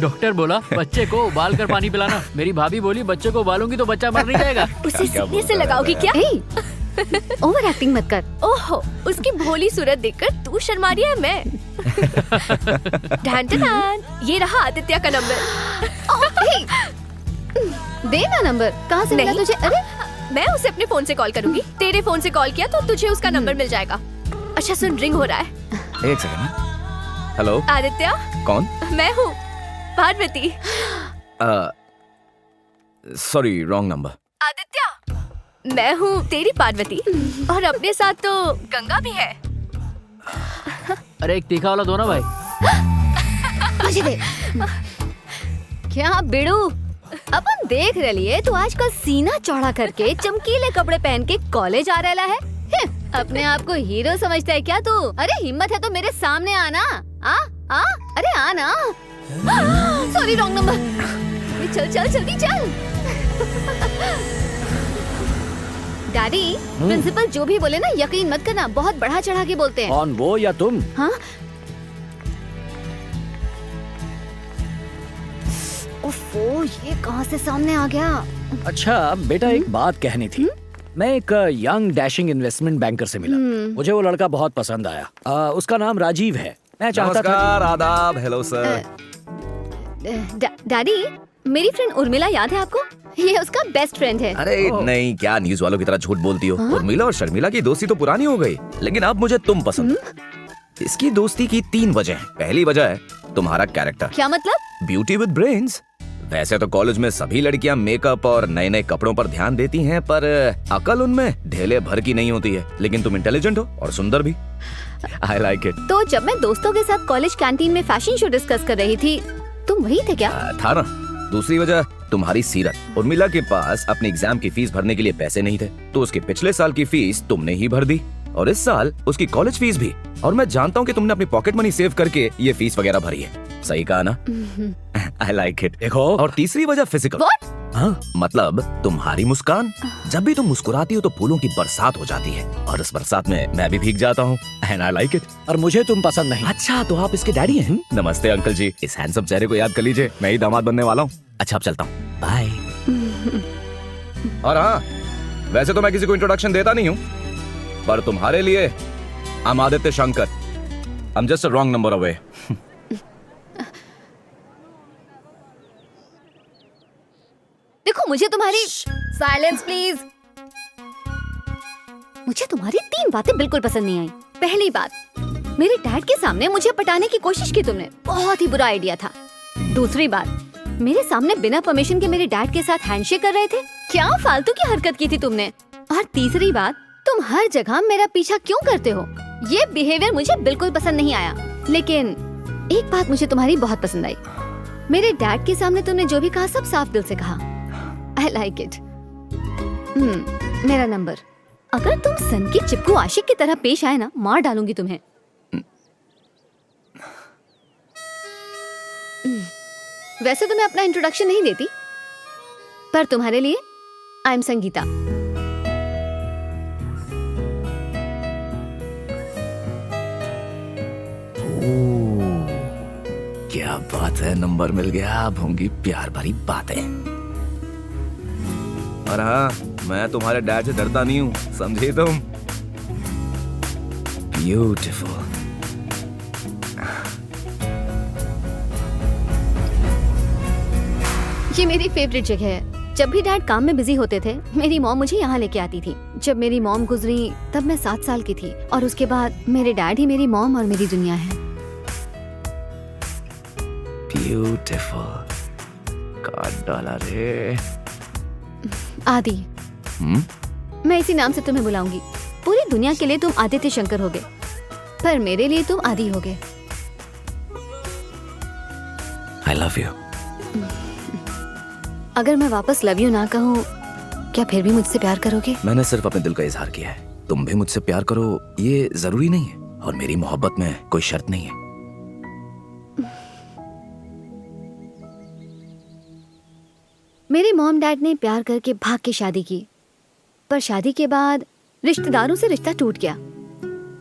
Doctor बोला बच्चे को उबाल कर पानी पिलाना। मेरी भाभी बोली बच्चे को उबालूंगी तो बच्चा मर नहीं जाएगा। उसे सीने से लगाओगी क्या? ओवर एक्टिंग मत कर। ओहो, उसकी भोली सूरत देखकर तू शर्मा रही है। मैं ढान ढान, ये रहा आदित्य का नंबर। देना नंबर। कहाँ से मिला तुझे? अरे मैं उसे अपने फोन से कॉल करूंगी। तेरे फोन से कॉल किया तो तुझे उसका नंबर मिल जाएगा। अच्छा सुन, रिंग हो रहा है। एक सेकंड। हेलो आदित्य। कौन? मैं हूँ Parvati. Sorry, wrong number. Aditya, मैं हूँ तेरी पार्वती और अपने साथ तो गंगा भी है। अरे एक तीखा वाला दो ना भाई। मुझे दे। क्या बिड़ू, अपन देख रही तू आजकल सीना चौड़ा करके चमकीले कपड़े पहन के कॉलेज आ रहा है। अपने आप को हीरो समझता है क्या तू? अरे हिम्मत है तो मेरे सामने आना। आ अरे आना। Sorry, wrong number. चल चल जल्दी चल। डैडी, प्रिंसिपल जो भी बोले ना यकीन मत करना, बहुत बढ़ा चढ़ा के बोलते हैं। कौन, वो या तुम? हाँ? ओफो, ये कहाँ से सामने आ गया? अच्छा बेटा, एक बात कहनी थी। मैं एक यंग डैशिंग इन्वेस्टमेंट बैंकर से मिला। मुझे वो लड़का बहुत पसंद आया। उसका नाम राजीव है। मैं चाहता था। नमस्कार, आदाब, हेलो सर। डैडी, मेरी फ्रेंड उर्मिला याद है आपको? ये उसका बेस्ट फ्रेंड है। अरे नहीं, क्या न्यूज वालों की तरह झूठ बोलती हो। उर्मिला और शर्मिला की दोस्ती तो पुरानी हो गई, लेकिन अब मुझे तुम पसंद। इसकी दोस्ती की 3 वजह है। पहली वजह है तुम्हारा कैरेक्टर। क्या मतलब? Beauty with brains. वैसे तो कॉलेज में सभी लड़कियां मेकअप और नए नए कपड़ों पर ध्यान देती हैं, पर अकल उनमें ढेले भर की नहीं होती है। लेकिन तुम इंटेलिजेंट हो और सुंदर भी। I like it. तो जब मैं दोस्तों के साथ कॉलेज कैंटीन में फैशन शो डिस्कस कर रही थी, तुम वही थे क्या? था ना। दूसरी वजह तुम्हारी सीरत। उर्मिला के पास अपने एग्जाम की फीस भरने के लिए पैसे नहीं थे, तो उसके पिछले साल की फीस तुमने ही भर दी, और इस साल उसकी कॉलेज फीस भी। और मैं जानता हूँ कि तुमने अपनी पॉकेट मनी सेव करके ये फीस वगैरह भरी है। सही कहा ना? I like it. देखो, और तीसरी वजह फिजिकल। हाँ, मतलब तुम्हारी मुस्कान। जब भी तुम मुस्कुराती हो तो फूलों की बरसात हो जाती है, और इस बरसात में मैं भी भीग जाता हूँ। And I like it. और मुझे तुम पसंद नहीं। अच्छा, तो आप इसके डैडी हैं? नमस्ते अंकल जी। इस हैंडसम चेहरे को याद कर लीजिए, मैं ही दामाद बनने वाला हूँ। अच्छा, अब चलता हूँ, बाय। और हाँ, वैसे तो मैं किसी को इंट्रोडक्शन देता नहीं हूँ, पर तुम्हारे लिए I am Aditya Shankar. I am just a wrong number away. देखो, मुझे तुम्हारी साइलेंस प्लीज। मुझे तुम्हारी 3 बातें बिल्कुल पसंद नहीं आई। पहली बात, मेरे डैड के सामने मुझे पटाने की कोशिश की तुमने, बहुत ही बुरा आइडिया था। दूसरी बात, मेरे सामने बिना परमिशन के मेरे डैड के साथ हैंडशेक कर रहे थे, क्या फालतू की हरकत की थी तुमने। और तीसरी बात, तुम हर जगह मेरा पीछा क्यों करते हो? ये बिहेवियर मुझे बिल्कुल पसंद नहीं आया। लेकिन एक बात मुझे तुम्हारी बहुत पसंद आई। मेरे डैड के सामने तुमने जो भी कहा सब साफ दिल से कहा। I like it. मेरा नंबर। अगर तुम सन की चिपकू आशिक की तरह पेश आए ना, मार डालूंगी तुम्हें। वैसे तो मैं अपना इंट्रोडक्शन नहीं देती, पर तुम्हारे लिए आई एम संगीता। क्या बात है, नंबर मिल गया। अब होंगी प्यार भरी बातें। और हाँ, मैं तुम्हारे डैड से डरता नहीं हूँ, समझे तुम? ब्यूटीफुल। ये मेरी फेवरेट जगह है। जब भी डैड काम में बिजी होते थे, मेरी मॉम मुझे यहाँ लेके आती थी। जब मेरी मॉम गुजरी तब मैं 7 साल की थी, और उसके बाद मेरे डैड ही मेरी मॉम और मेरी दुनिया है। ब्यूटीफुल। काट डाला रे। आदि। मैं इसी नाम से तुम्हें बुलाऊंगी। पूरी दुनिया के लिए तुम आदित्य शंकर होगे, पर मेरे लिए तुम आदि होगे। I love you. अगर मैं वापस लव यू ना कहूँ, क्या फिर भी मुझसे प्यार करोगे? मैंने सिर्फ अपने दिल का इजहार किया है। तुम भी मुझसे प्यार करो, ये जरूरी नहीं है, और मेरी मोहब्बत में कोई शर्त नहीं है। मेरे मॉम डैड ने प्यार करके भाग के शादी की, पर शादी के बाद रिश्तेदारों से रिश्ता टूट गया।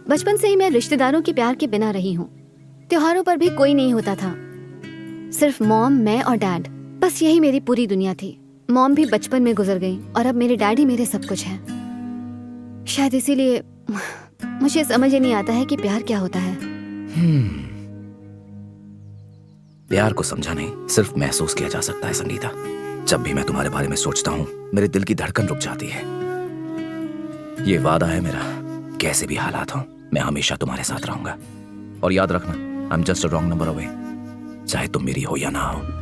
बचपन से ही मैं रिश्तेदारों के प्यार के बिना रही हूँ। त्योहारों पर भी कोई नहीं होता था। सिर्फ मॉम, मैं और डैड, बस यही मेरी पूरी दुनिया थी। मॉम भी बचपन में गुजर गई और अब मेरे डैड ही मेरे सब कुछ हैं। शायद इसीलिए मुझे समझ ही नहीं आता है कि प्यार क्या होता है। प्यार को समझा नहीं, सिर्फ महसूस किया जा सकता है संगीता। जब भी मैं तुम्हारे बारे में सोचता हूँ मेरे दिल की धड़कन रुक जाती है। ये वादा है मेरा, कैसे भी हालात हों मैं हमेशा तुम्हारे साथ रहूंगा। और याद रखना, I am just a wrong number away, चाहे तुम मेरी हो या ना हो।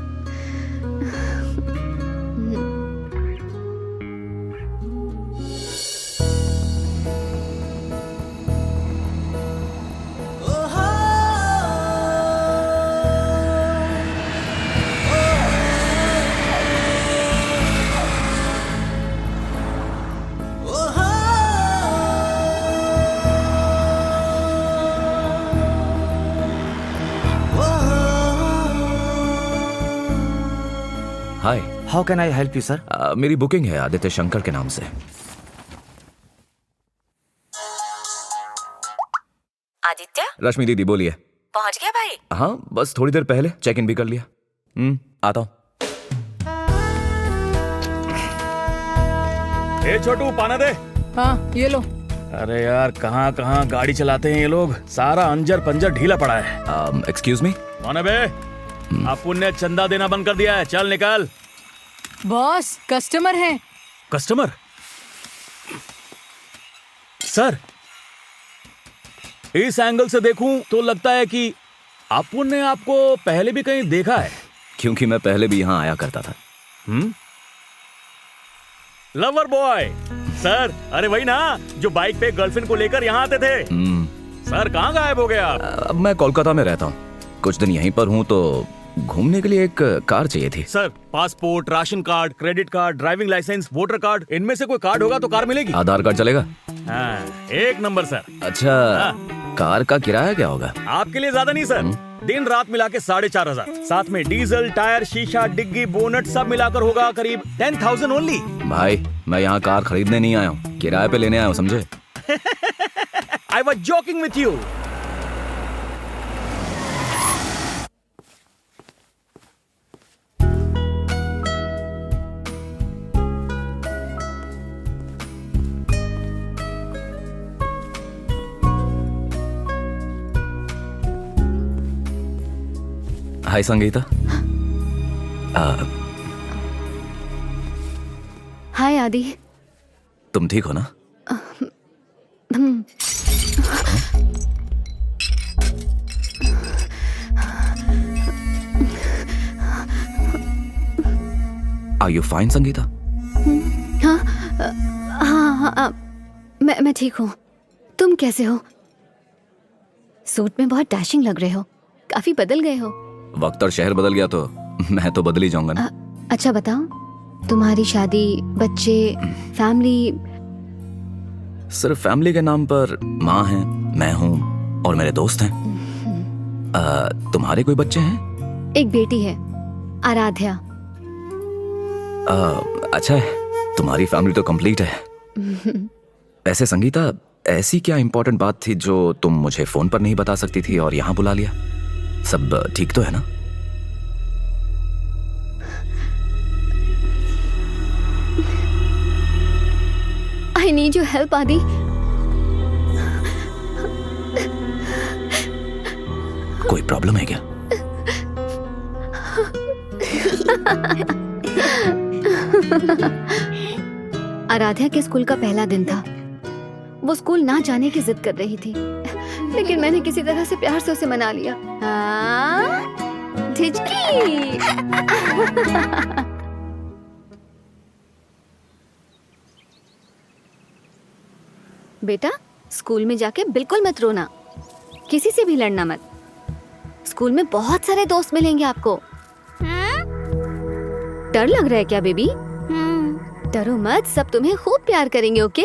Hi, how can I help you sir? मेरी बुकिंग है आदित्य शंकर के नाम से। आदित्य, रश्मि दीदी बोलिए। पहुंच गया भाई? हाँ, बस थोड़ी देर पहले चेक इन भी कर लिया। आता हूँ। ए छोटू, पाना दे। हाँ, ये लो। अरे यार, कहाँ कहाँ गाड़ी चलाते हैं ये लोग, सारा अंजर पंजर ढीला पड़ा है। Excuse me. कौन है बे? अपुन ने चंदा देना बंद कर दिया है, चल निकाल। बॉस, कस्टमर है। कस्टमर? सर, इस एंगल से देखूं तो लगता है कि अपुन ने आपको पहले भी कहीं देखा है। क्योंकि मैं पहले भी यहाँ आया करता था। लवर बॉय सर, अरे वही ना जो बाइक पे गर्लफ्रेंड को लेकर यहाँ आते थे। सर, कहाँ गायब हो गए आप? अब मैं कोलकाता में रहता हूँ, कुछ दिन यहीं पर हूँ, तो घूमने के लिए एक कार चाहिए थी। Sir, passport, ration card, credit card, driving licence, voter card, इनमें से कोई कार्ड होगा तो कार मिलेगी। आधार कार्ड चलेगा? हाँ, एक नंबर सर। अच्छा, कार का किराया क्या होगा? आपके लिए ज्यादा नहीं सर, दिन रात मिला के 4,500, साथ में डीजल, टायर, शीशा, डिग्गी, बोनट सब मिलाकर होगा करीब 10,000 ओनली। भाई, मैं यहाँ कार खरीदने नहीं आया हूँ, किराए पे लेने आया हूँ, समझे? I was joking with you. हाय संगीता। हाय आदि। तुम ठीक हो ना? Are you fine Sangeeta? हाँ, मैं ठीक हूँ। तुम कैसे हो? सूट में बहुत डैशिंग लग रहे हो, काफी बदल गए हो। वक्त और शहर बदल गया तो मैं तो बदल ही जाऊंगा ना। अच्छा बताओ, तुम्हारी शादी, बच्चे, फैमिली? सिर्फ फैमिली के नाम पर माँ है, मैं हूँ और मेरे दोस्त हैं। तुम्हारे कोई बच्चे हैं? एक बेटी है, आराध्या। अच्छा है, तुम्हारी फैमिली तो कंप्लीट है। ऐसे संगीता, ऐसी क्या इम्पोर्टेंट बात थी जो तुम मुझे फोन पर नहीं बता सकती थी और यहाँ बुला लिया? सब ठीक तो है ना? I need your help, आदि। कोई प्रॉब्लम है क्या? आराध्या के स्कूल का पहला दिन था। वो स्कूल ना जाने की जिद कर रही थी, लेकिन मैंने किसी तरह से प्यार से उसे मना लिया। ठिचकी। बेटा, स्कूल में जाके बिल्कुल मत रोना, किसी से भी लड़ना मत। स्कूल में बहुत सारे दोस्त मिलेंगे आपको। डर लग रहा है क्या बेबी? डरो मत, सब तुम्हें खूब प्यार करेंगे, ओके?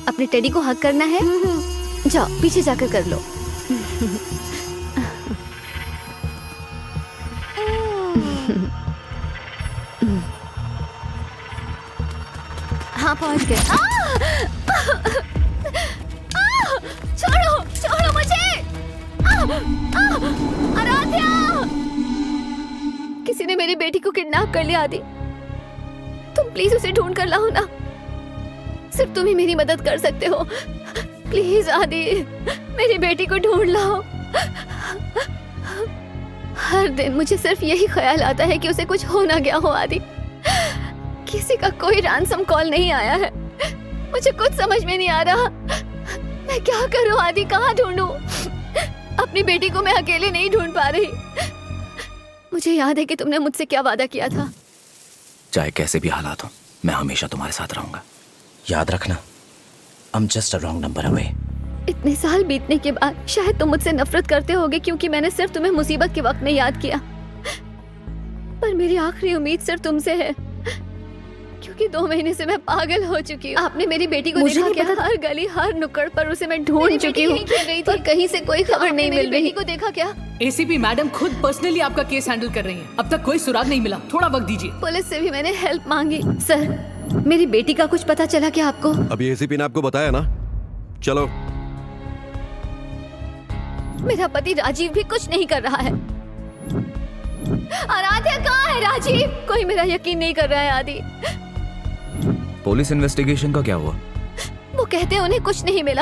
अपने टेडी को हग करना है, जाओ पीछे जाकर कर लो। हाँ, पहुंच गए। छोड़ो छोड़ो मुझे। आराध्या, किसी ने मेरी बेटी को किडनैप कर लिया आदि। तुम प्लीज उसे ढूंढ कर लाओ ना। सिर्फ तुम ही मेरी मदद कर सकते हो। प्लीज आदि, मेरी बेटी को ढूंढ लाओ। हर दिन मुझे सिर्फ यही ख्याल आता है कि उसे कुछ हो ना गया हो आदि। किसी का कोई रैंसम कॉल नहीं आया है। मुझे कुछ समझ में नहीं आ रहा। मैं क्या करूं आदि, कहाँ ढूंढूं? अपनी बेटी को मैं अकेले नहीं ढूंढ पा रही। मुझे याद है कि तुमने मुझसे क्या वादा किया था। चाहे कैसे भी हालात हो, मैं हमेशा तुम्हारे साथ रहूंगा। याद रखना, I'm just a wrong number away। इतने साल बीतने के बाद शायद तुम मुझसे नफरत करते होगे क्योंकि मैंने सिर्फ तुम्हें मुसीबत के वक्त में याद किया। पर मेरी आखिरी उम्मीद सिर्फ तुमसे है, क्योंकि 2 महीने से मैं पागल हो चुकी हूँ। आपने मेरी बेटी को देखा क्या? हर गली, हर नुक्कड़ पर उसे मैं ढूंढ चुकी हूँ, पर कहीं से कोई खबर नहीं मिल रही। को देखा क्या? एसीपी मैडम खुद पर्सनली आपका केस हैंडल कर रही हैं। अब तक कोई सुराग नहीं मिला। थोड़ा वक्त दीजिए। पुलिस से भी मैंने हेल्प मांगी। सर, मेरी बेटी का कुछ पता चला क्या आपको? अभी एसीपी ने आपको बताया ना। चलो। मेरा पति राजीव भी कुछ नहीं कर रहा है। आराध्या कहाँ है? राजीव, कोई मेरा यकीन नहीं कर रहा है आदि। पुलिस इन्वेस्टिगेशन का क्या हुआ? वो कहते हैं उन्हें कुछ नहीं मिला।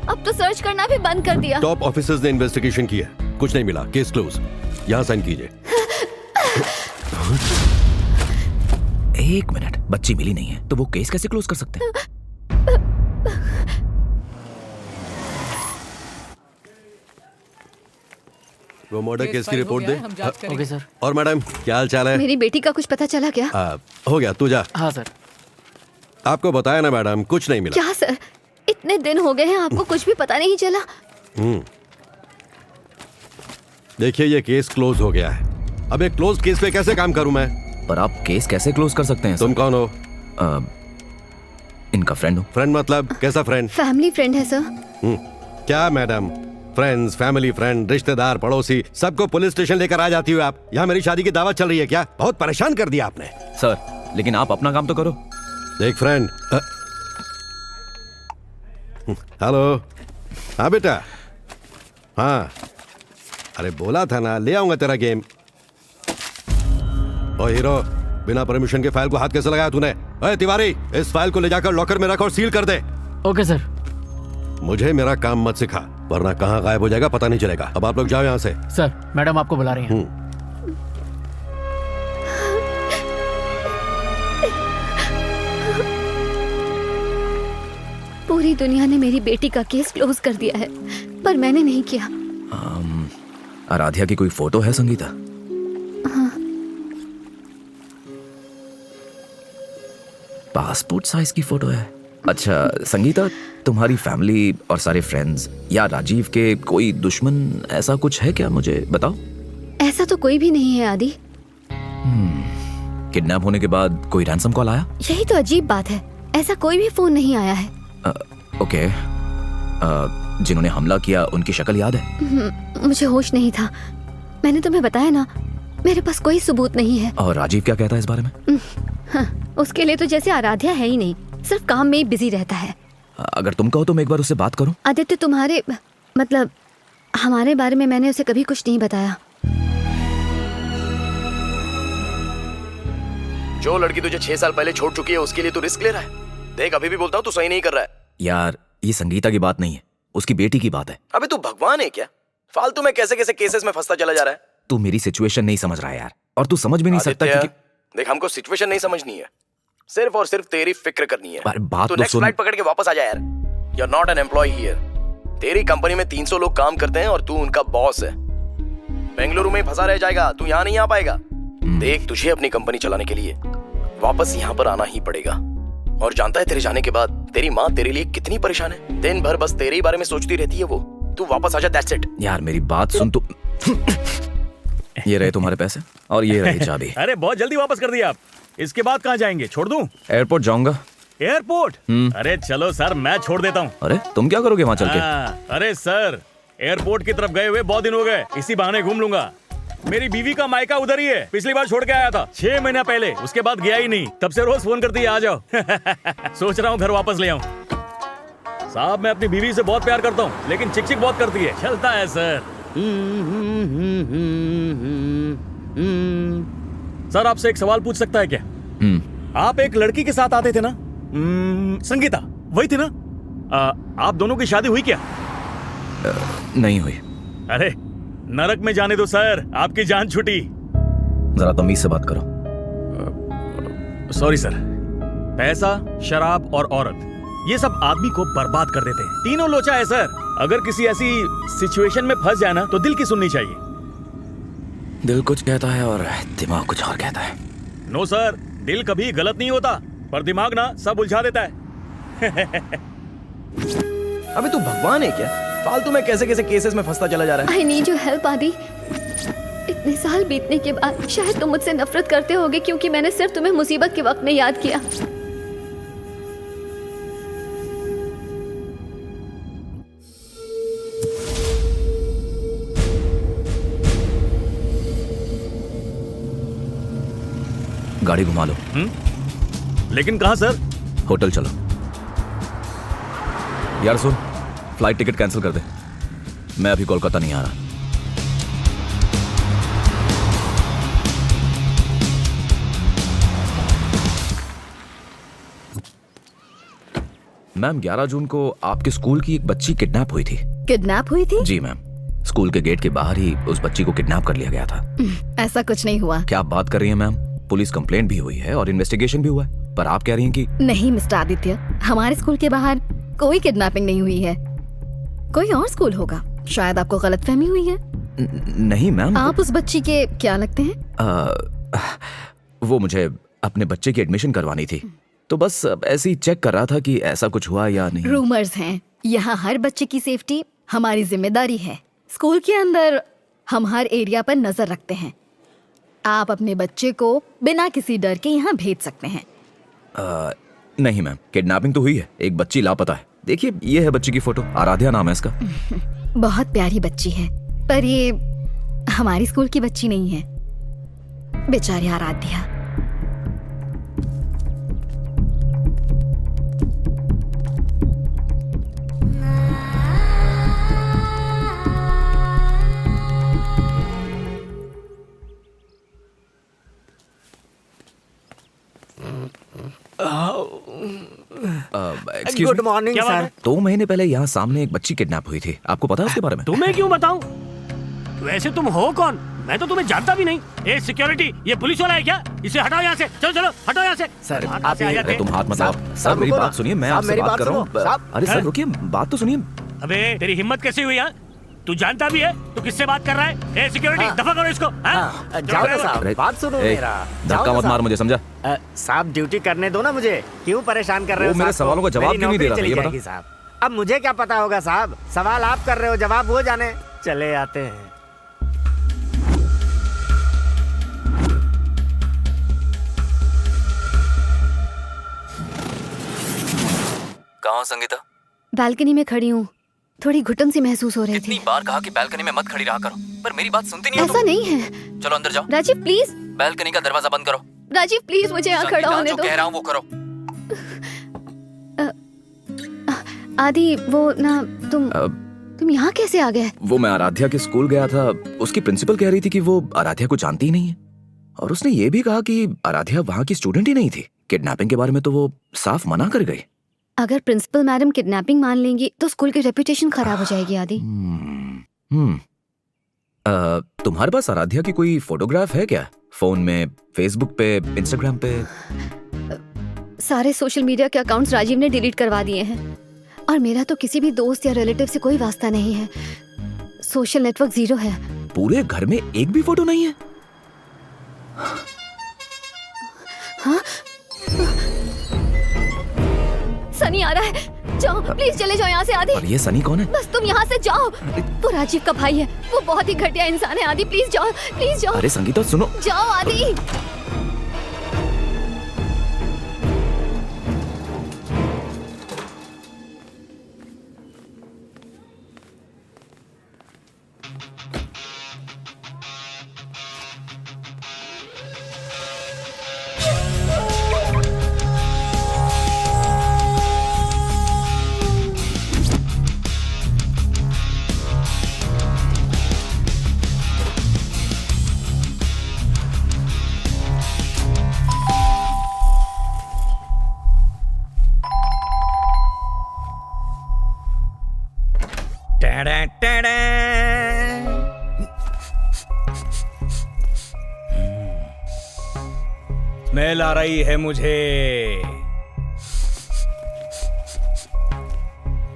अब तो सर्च करना भी बंद कर दिया। टॉप ऑफिसर्स ने इन्वेस्टिगेशन की है, कुछ नहीं मिला। Case close. यहाँ साइन कीजिए। 1 मिनट, बच्ची मिली नहीं है तो वो केस कैसे क्लोज कर सकते हैं? वो मर्डर केस की फाइल हो रिपोर्ट गया दे। है, हम जांच करेंगे। Okay sir. और मैडम, क्या हाल चाल है? मेरी बेटी का कुछ पता चला क्या? हो गया, तू जा। हाँ सर। आपको बताया ना मैडम, कुछ नहीं मिला। क्या सर, इतने दिन हो गए हैं, आपको कुछ भी पता नहीं चला? देखिए, ये केस क्लोज हो गया है। अब एक क्लोज केस पे कैसे काम करूं मैं? पर आप केस कैसे क्लोज कर सकते हैं? तुम कौन हो? इनका फ्रेंड हूँ। फ्रेंड मतलब कैसा फ्रेंड? फैमिली फ्रेंड है सर। क्या मैडम, फ्रेंड्स, फैमिली फ्रेंड, रिश्तेदार, पड़ोसी, सबको पुलिस स्टेशन लेकर आ जाती हो आप। यहाँ मेरी शादी की दावत चल रही है क्या? बहुत परेशान कर दिया आपने। सर, लेकिन आप अपना काम तो करो। देख फ्रेंड। हेलो। हाँ बेटा। हाँ, अरे बोला था ना, ले आऊंगा तेरा गेम। ओ हीरो, बिना परमिशन के फाइल को हाथ कैसे लगाया तूने? ओए तिवारी, इस फाइल को ले जाकर लॉकर में रख और सील कर दे। Okay sir. मुझे मेरा काम मत सिखा, वरना कहाँ गायब हो जाएगा पता नहीं चलेगा। अब आप लोग जाओ यहाँ से। सर, मैडम आपको बुला रही हैं। पूरी दुनिया ने मेरी बेटी का केस क्लोज कर दिया है, पर मैंने नहीं किया। आराध्या की कोई फोटो है संगीता? हाँ। पासपोर्ट साइज की फोटो है। अच्छा संगीता, तुम्हारी फैमिली और सारे फ्रेंड्स या राजीव के कोई दुश्मन ऐसा कुछ है क्या? मुझे बताओ। ऐसा तो कोई भी नहीं है आदि। किडनैप होने के बाद कोई रैंसम कॉल आया? यही तो अजीब बात है, ऐसा कोई भी फोन नहीं आया है। ओके। जिन्होंने हमला किया उनकी शक्ल याद है? मुझे होश नहीं था। मैंने तुम्हें बताया ना, मेरे पास कोई सबूत नहीं है। और राजीव क्या कहता है इस बारे में? हाँ, उसके लिए तो जैसे आराध्या है ही नहीं, सिर्फ काम में ही बिजी रहता है। अगर तुम कहो तो मैं एक बार उससे बात करूं। आदित्य, तुम्हारे मतलब हमारे बारे में मैंने उसे कभी कुछ नहीं बताया। जो लड़की तुझे 6 साल पहले छोड़ चुकी है उसके लिए तू रिस्क ले रहा है। देख, अभी भी बोलता हूँ तू सही नहीं कर रहा है। यार, ये संगीता की बात नहीं है, उसकी बेटी की बात है। अबे तू भगवान है क्या? फालतू में कैसे कैसे केसेस में फंसता चला जा रहा है। तू मेरी सिचुएशन नहीं समझ रहा है यार, और तू समझ भी नहीं सकता क्योंकि देख, हमको सिचुएशन नहीं समझनी है, सिर्फ और सिर्फ तेरी फिक्र करनी है। बात तो नेक्स्ट फ्लाइट पकड़ के वापस आ जा यार। You are not an employ here. तेरी कंपनी में 300 लोग काम करते हैं और तू उनका बॉस है। बेंगलुरु में फंसा रह जाएगा, तू यहाँ नहीं आ पाएगा। देख, तुझे अपनी कंपनी चलाने के लिए वापस यहाँ पर आना ही पड़ेगा। और जानता है तेरे जाने के बाद तेरी माँ तेरे लिए कितनी परेशान है। दिन भर बस तेरे ही बारे में सोचती रहती है वो। तू वापस आ जा, दैट्स इट। यार मेरी बात सुन तू। ये रहे तुम्हारे पैसे और ये रही चाबी। अरे बहुत जल्दी वापस कर दिया आप। इसके बाद कहाँ जाएंगे? छोड़ दूं? एयरपोर्ट जाऊंगा। एयरपोर्ट? अरे चलो सर, मैं छोड़ देता हूँ। अरे तुम क्या करोगे वहाँ चल के? अरे सर, एयरपोर्ट की तरफ गए हुए बहुत दिन हो गए, इसी बहाने घूम लूंगा। मेरी बीवी का मायका उधर ही है, पिछली बार छोड़ के आया था 6 महीना पहले, उसके बाद गया ही नहीं। तब से रोज फोन करती है आ जाओ। सोच रहा हूँ घर वापस ले आऊं। साहब, मैं अपनी बीवी से बहुत प्यार करता हूँ, लेकिन चिक चिक बहुत करती है। चलता है सर। सर आपसे एक सवाल पूछ सकता है क्या? आप एक लड़की के साथ आते थे ना, संगीता, वही थी ना? आप दोनों की शादी हुई क्या? नहीं हुई। अरे नरक में जाने दो सर, आपकी जान छूटी। जरा तमीज से बात करो। Sorry sir. पैसा, शराब और औरत, ये सब आदमी को बर्बाद कर देते हैं। तीनों लोचा है सर। अगर किसी ऐसी सिचुएशन में फंस जाए ना तो दिल की सुननी चाहिए। दिल कुछ कहता है और दिमाग कुछ और कहता है। नो सर, दिल कभी गलत नहीं होता, पर दिमाग ना सब उलझा देता है। अबे तू भगवान है क्या? फालतू में कैसे कैसे केसेस में फंसता चला जा रहा है। आई नीड योर हेल्प आदि। इतने साल बीतने के बाद शायद तुम मुझसे नफरत करते होगे क्योंकि मैंने सिर्फ तुम्हें मुसीबत के वक्त में याद किया। गाड़ी घुमा लो। लेकिन कहाँ सर? होटल चलो। यार सुन, फ्लाइट टिकट कैंसिल कर दे, मैं अभी कोलकाता नहीं आ रहा। मैम 11 जून को आपके स्कूल की एक बच्ची किडनैप हुई थी। किडनैप हुई थी? जी मैम, स्कूल के गेट के बाहर ही उस बच्ची को किडनैप कर लिया गया था। ऐसा कुछ नहीं हुआ। क्या आप बात कर रही हैं मैम? पुलिस कंप्लेंट भी हुई है और इन्वेस्टिगेशन भी हुआ है, पर आप कह रही हैं कि नहीं मिस्टर आदित्य, हमारे स्कूल के बाहर कोई किडनैपिंग नहीं हुई है। कोई और स्कूल होगा, शायद आपको गलतफहमी हुई है। नहीं मैम। आप उस बच्ची के क्या लगते हैं? वो मुझे अपने बच्चे की एडमिशन करवानी थी, तो बस ऐसे ही चेक कर रहा था कि ऐसा कुछ हुआ या नहीं। रूमर्स हैं, यहाँ हर बच्चे की सेफ्टी हमारी जिम्मेदारी है। स्कूल के अंदर हम हर एरिया पर नजर रखते हैं। आप अपने बच्चे को बिना किसी डर के यहाँ भेज सकते हैं। नहीं मैम, किडनैपिंग तो हुई है, एक बच्ची लापता है। देखिए ये है बच्ची की फोटो, आराध्या नाम है इसका। बहुत प्यारी बच्ची है, पर ये हमारी स्कूल की बच्ची नहीं है। बेचारी आराध्या। Excuse good me? Morning sir. 2 महीने पहले यहाँ सामने एक बच्ची किडनैप हुई थी, आपको पता है उसके बारे में? तुम्हें क्यों बताऊं? वैसे तुम हो कौन? मैं तो तुम्हें जानता भी नहीं। ए सिक्योरिटी, ये पुलिस वाला है क्या? इसे हटाओ यहाँ से। चलो चलो हटो यहाँ से। सर आप से आ जाते अरे तुम हाथ मत लगाओ। साहब, सर मेरी बात सुनिए, मैं आपसे बात कर रहा हूँ। अरे सर हैं? रुकिए, बात तो सुनिए। अबे तेरी हिम्मत कैसे हुई? यहाँ तू जानता भी है तू किससे बात कर रहा है? ए सिक्योरिटी, दफा करो इसको। जाओ ना साहब, अरे, बात सुनो ए, मेरा। धक्का मत मार मुझे, समझा? साहब ड्यूटी करने दो ना मुझे, क्यों परेशान कर रहे हो? वो मेरे साहब को? सवालों का जवाब मेरी क्यों नहीं दे नौकरी रहा था, ये चली बता। जाएगी साहब। अब मुझे क्या पता होगा साहब, सवाल आप कर रहे हो, जवाब वो जाने। चले आते हैं। कहाँ हो संगीता? बालकनी में खड़ी हूँ, थोड़ी घुटन सी महसूस हो रही इतनी थी। बार कहा कि बालकनी में मत खड़ी रहा करो, पर मेरी बात सुनती नहीं हो ऐसा तुम। नहीं है। चलो अंदर जाओ। राजीव प्लीज, बालकनी का दरवाजा बंद करो। राजीव प्लीज मुझे यहाँ खड़ा संगीता, होने जो दो। कह रहा हूँ वो करो। आदि वो ना तुम यहाँ कैसे आ गए? वो मैं आराध्या के स्कूल गया था, उसकी प्रिंसिपल कह रही थी कि वो आराध्या को जानती ही नहीं है, और उसने ये भी कहा कि आराध्या वहाँ की स्टूडेंट ही नहीं थी। किडनैपिंग के बारे में तो वो साफ मना कर गई। अगर प्रिंसिपल मैडम किडनैपिंग मान लेंगी तो स्कूल की रेपुटेशन खराब हो जाएगी आदि। तुम्हारे पास आराध्या की कोई फोटोग्राफ है क्या? फोन में, फेसबुक पे, इंस्टाग्राम पे? सारे सोशल मीडिया के अकाउंट्स राजीव ने डिलीट करवा दिए हैं, और मेरा तो किसी भी दोस्त या रिलेटिव से कोई वास्ता नहीं है। सोशल नेटवर्क 0 है। पूरे घर में एक भी फोटो नहीं है? हाँ? सनी आ रहा है, जाओ प्लीज चले जाओ यहाँ से आदि। और ये सनी कौन है? बस तुम यहाँ से जाओ, वो राजीव का भाई है, वो बहुत ही घटिया इंसान है। आदि प्लीज जाओ, प्लीज जाओ। अरे संगीता सुनो। जाओ आदि। स्मेल आ रही है मुझे।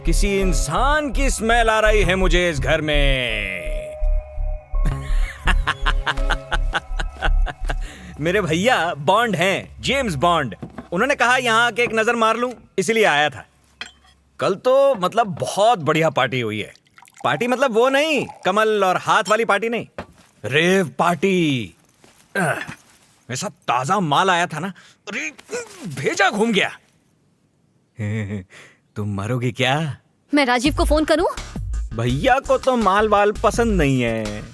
किसी इंसान की स्मेल आ रही है मुझे इस घर में। मेरे भैया बॉन्ड हैं, जेम्स बॉन्ड। उन्होंने कहा यहाँ आके एक नजर मार लूं, इसलिए आया था। कल तो मतलब बहुत बढ़िया पार्टी हुई है। पार्टी मतलब वो नहीं, कमल और हाथ वाली पार्टी नहीं, रेव पार्टी। ऐसा ताजा माल आया था ना, अरे भेजा घूम गया। तुम मारोगी क्या? मैं राजीव को फोन करूं? भैया को तो माल वाल पसंद नहीं है।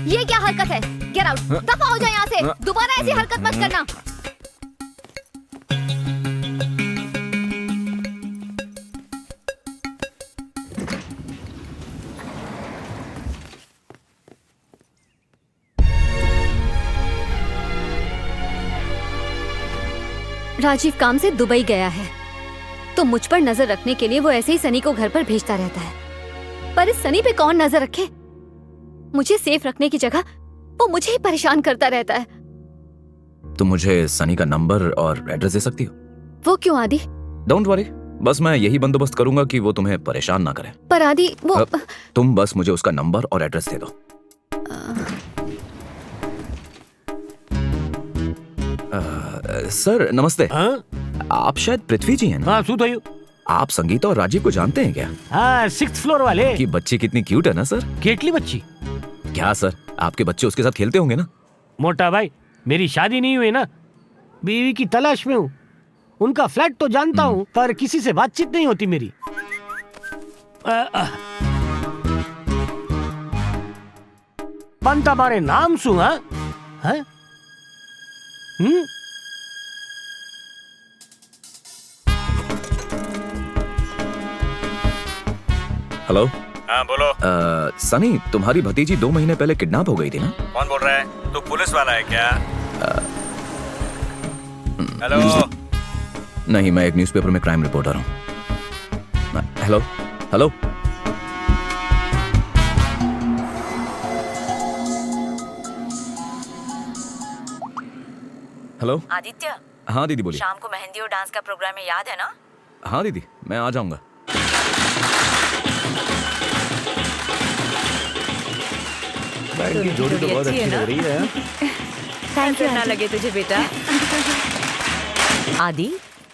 ये क्या हरकत है? गेट आउट, दफा हो जाए यहाँ से। दोबारा ऐसी हरकत मत करना। राजीव काम से दुबई गया है, तो मुझ पर नजर रखने के लिए वो ऐसे ही सनी को घर पर भेजता रहता है। पर इस सनी पे कौन नजर रखे? मुझे सेफ रखने की जगह वो मुझे ही परेशान करता रहता है। तुम मुझे सनी का नंबर और एड्रेस दे सकती हो? वो क्यों आदि? डोंट वरी, बस मैं यही बंदोबस्त करूंगा कि वो तुम्हें परेशान ना करे। पर आदि वो तुम बस मुझे उसका नंबर और एड्रेस दे दो। सर नमस्ते। आप शायद पृथ्वी जी हैं ना? हाँ, શું થયું? आप संगीता और राजीव को जानते हैं क्या? हाँ, 6th फ्लोर वाले। कि बच्ची कितनी क्यूट है ना सर? केटली बच्ची? क्या सर, आपके बच्चे उसके साथ खेलते होंगे ना? मोटा भाई, मेरी शादी नहीं हुई ना, बीवी की तलाश में हूँ। उनका फ्लैट तो जानता हूँ, पर किसी से बातचीत नहीं होती मेरी। पंता मारे नाम सु? हाँ? हेलो। हाँ बोलो। सनी, तुम्हारी भतीजी 2 महीने पहले किडनैप हो गई थी ना? कौन बोल रहा है? तू पुलिस वाला है क्या? हेलो। नहीं, मैं एक न्यूज़पेपर में क्राइम रिपोर्टर हूँ। Hello hello. हेलो। आदित्य। हाँ दीदी बोलिए। शाम को मेहंदी और डांस का प्रोग्राम है, याद है ना? हाँ दीदी, मैं आ जाऊंगा। की जोड़ी तो बहुत अच्छी लग रही है। Thank you. ना लगे तुझे बेटा। आदि,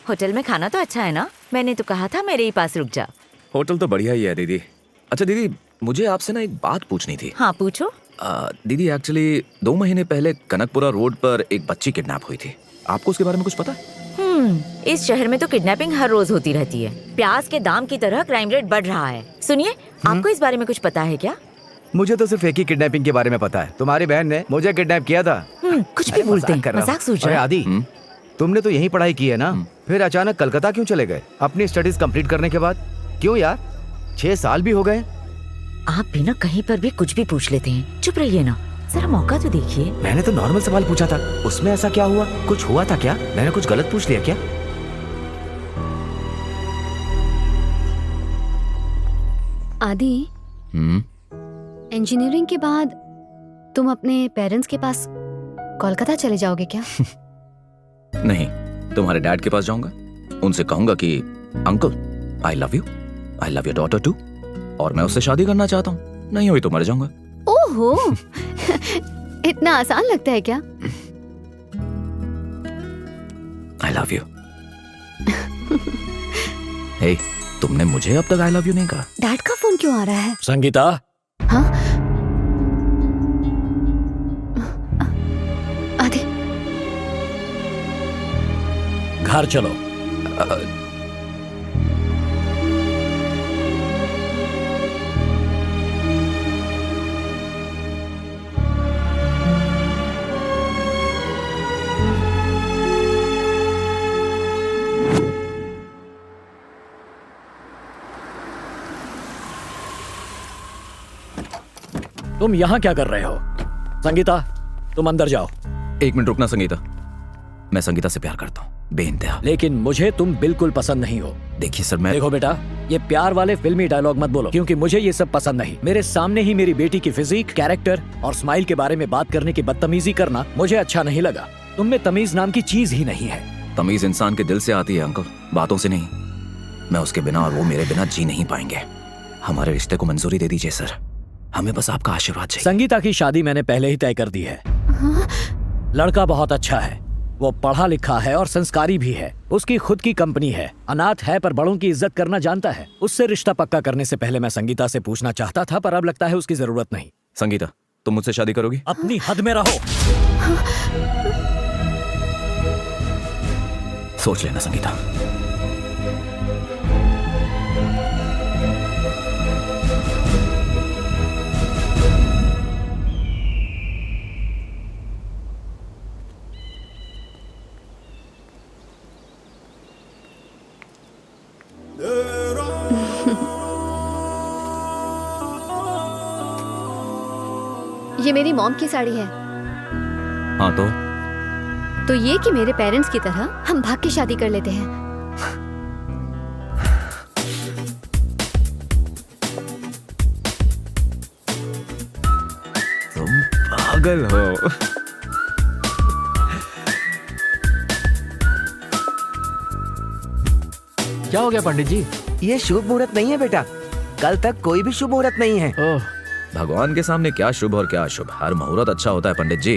होटल में खाना तो अच्छा है ना? मैंने तो कहा था मेरे ही पास रुक जा। होटल तो बढ़िया ही है दीदी। अच्छा दीदी, मुझे आपसे ना एक बात पूछनी थी। हाँ पूछो। दीदी एक्चुअली 2 महीने पहले कनकपुरा रोड पर एक बच्ची किडनैप हुई थी। आपको उसके बारे में कुछ पता है? इस शहर में तो किडनैपिंग हर रोज होती रहती है। प्याज के दाम की तरह क्राइम रेट बढ़ रहा है। सुनिए, आपको इस बारे में कुछ पता है क्या? मुझे तो सिर्फ एक ही किडनैपिंग के बारे में पता है। तुम्हारी बहन ने मुझे किडनैप किया था। कुछ भी बोलते हैं, मजाक सोच रहे हैं। आदि, तुमने तो यही पढ़ाई की है ना? फिर अचानक कलकत्ता क्यों चले गए अपनी स्टडीज कंप्लीट करने के बाद? क्यों यार, 6 साल भी हो गए। आप भी ना कहीं पर भी कुछ भी पूछ लेते हैं। चुप रहिए ना, जरा मौका तो देखिए। मैंने तो नॉर्मल सवाल पूछा था, उसमें ऐसा क्या हुआ? कुछ हुआ था क्या? मैंने कुछ गलत पूछ लिया क्या? आदि, इंजीनियरिंग के बाद तुम अपने पेरेंट्स के पास कोलकाता चले जाओगे क्या? नहीं, तुम्हारे डैड के पास जाऊंगा। उनसे कहूंगा कि uncle, I love you your daughter too, और मैं उससे शादी करना चाहता हूँ। नहीं हुई तो मर जाऊंगा। ओहो, इतना आसान लगता है क्या? आई लव यू। हे, तुमने मुझे अब तक आई लव यू नहीं कहा। डैड का फोन क्यों आ रहा है? संगीता। हाँ? आदि, घर चलो। तुम यहाँ क्या कर रहे हो? संगीता, तुम अंदर जाओ। 1 मिनट रुकना संगीता, मैं संगीता से प्यार करता हूँ बेइंतहा। लेकिन मुझे तुम बिल्कुल पसंद नहीं हो। देखिए सर, मैं देखो बेटा, ये प्यार वाले फिल्मी डायलॉग मत बोलो, क्योंकि मुझे ये सब पसंद नहीं। मेरे सामने ही मेरी बेटी की फिजिक, कैरेक्टर और स्माइल के बारे में बात करने की बदतमीजी करना मुझे अच्छा नहीं लगा। तुम में तमीज नाम की चीज ही नहीं है। तमीज इंसान के दिल से आती है अंकल, बातों से नहीं। मैं उसके बिना और वो मेरे बिना जी नहीं पाएंगे। हमारे रिश्ते को मंजूरी दे दीजिए सर, हमें बस आपका आशीर्वाद चाहिए। संगीता की शादी मैंने पहले ही तय कर दी है। लड़का बहुत अच्छा है, वो पढ़ा लिखा है और संस्कारी भी है। उसकी खुद की कंपनी है, अनाथ है पर बड़ों की इज्जत करना जानता है। उससे रिश्ता पक्का करने से पहले मैं संगीता से पूछना चाहता था, पर अब लगता है उसकी जरूरत नहीं। संगीता, तुम मुझसे शादी करोगी? अपनी हद में रहो। सोच लेना संगीता। ये मेरी मॉम की साड़ी है। हाँ तो ये कि मेरे पेरेंट्स की तरह हम भाग के शादी कर लेते हैं। तुम पागल हो। क्या हो गया पंडित जी? ये शुभ मुहूर्त नहीं है बेटा, कल तक कोई भी शुभ मुहूर्त नहीं है। भगवान के सामने क्या शुभ और क्या अशुभ, हर मुहूर्त अच्छा होता है पंडित जी।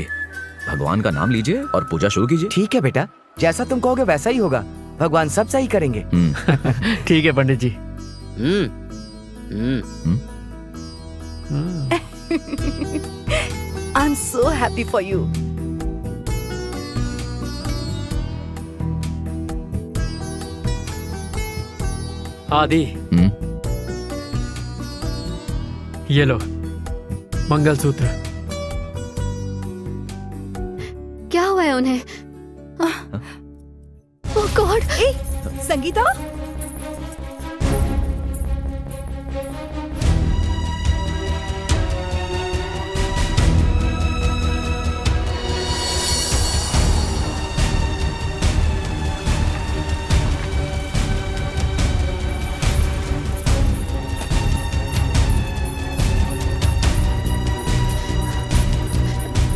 भगवान का नाम लीजिए और पूजा शुरू कीजिए। ठीक है बेटा, जैसा तुम कहोगे वैसा ही होगा। भगवान सब सही करेंगे। ठीक है Pandit ji. I am so happy for you. Adi, ये लो मंगलसूत्र। क्या हुआ है उन्हें? Oh God! संगीता,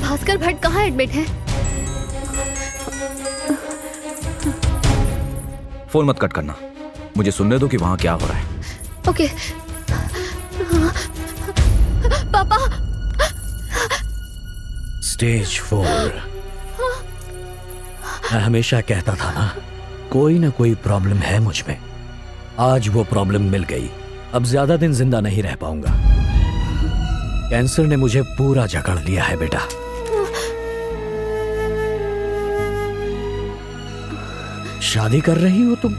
भास्कर भट्ट कहाँ एडमिट है? फोन मत कट करना, मुझे सुनने दो कि वहाँ क्या हो रहा है। ओके। पापा। स्टेज 4। मैं हमेशा कहता था ना, कोई ना कोई प्रॉब्लम है मुझ में। आज वो प्रॉब्लम मिल गई। अब ज्यादा दिन जिंदा नहीं रह पाऊंगा। कैंसर ने मुझे पूरा जकड़ लिया है बेटा। शादी कर रही हो तुम?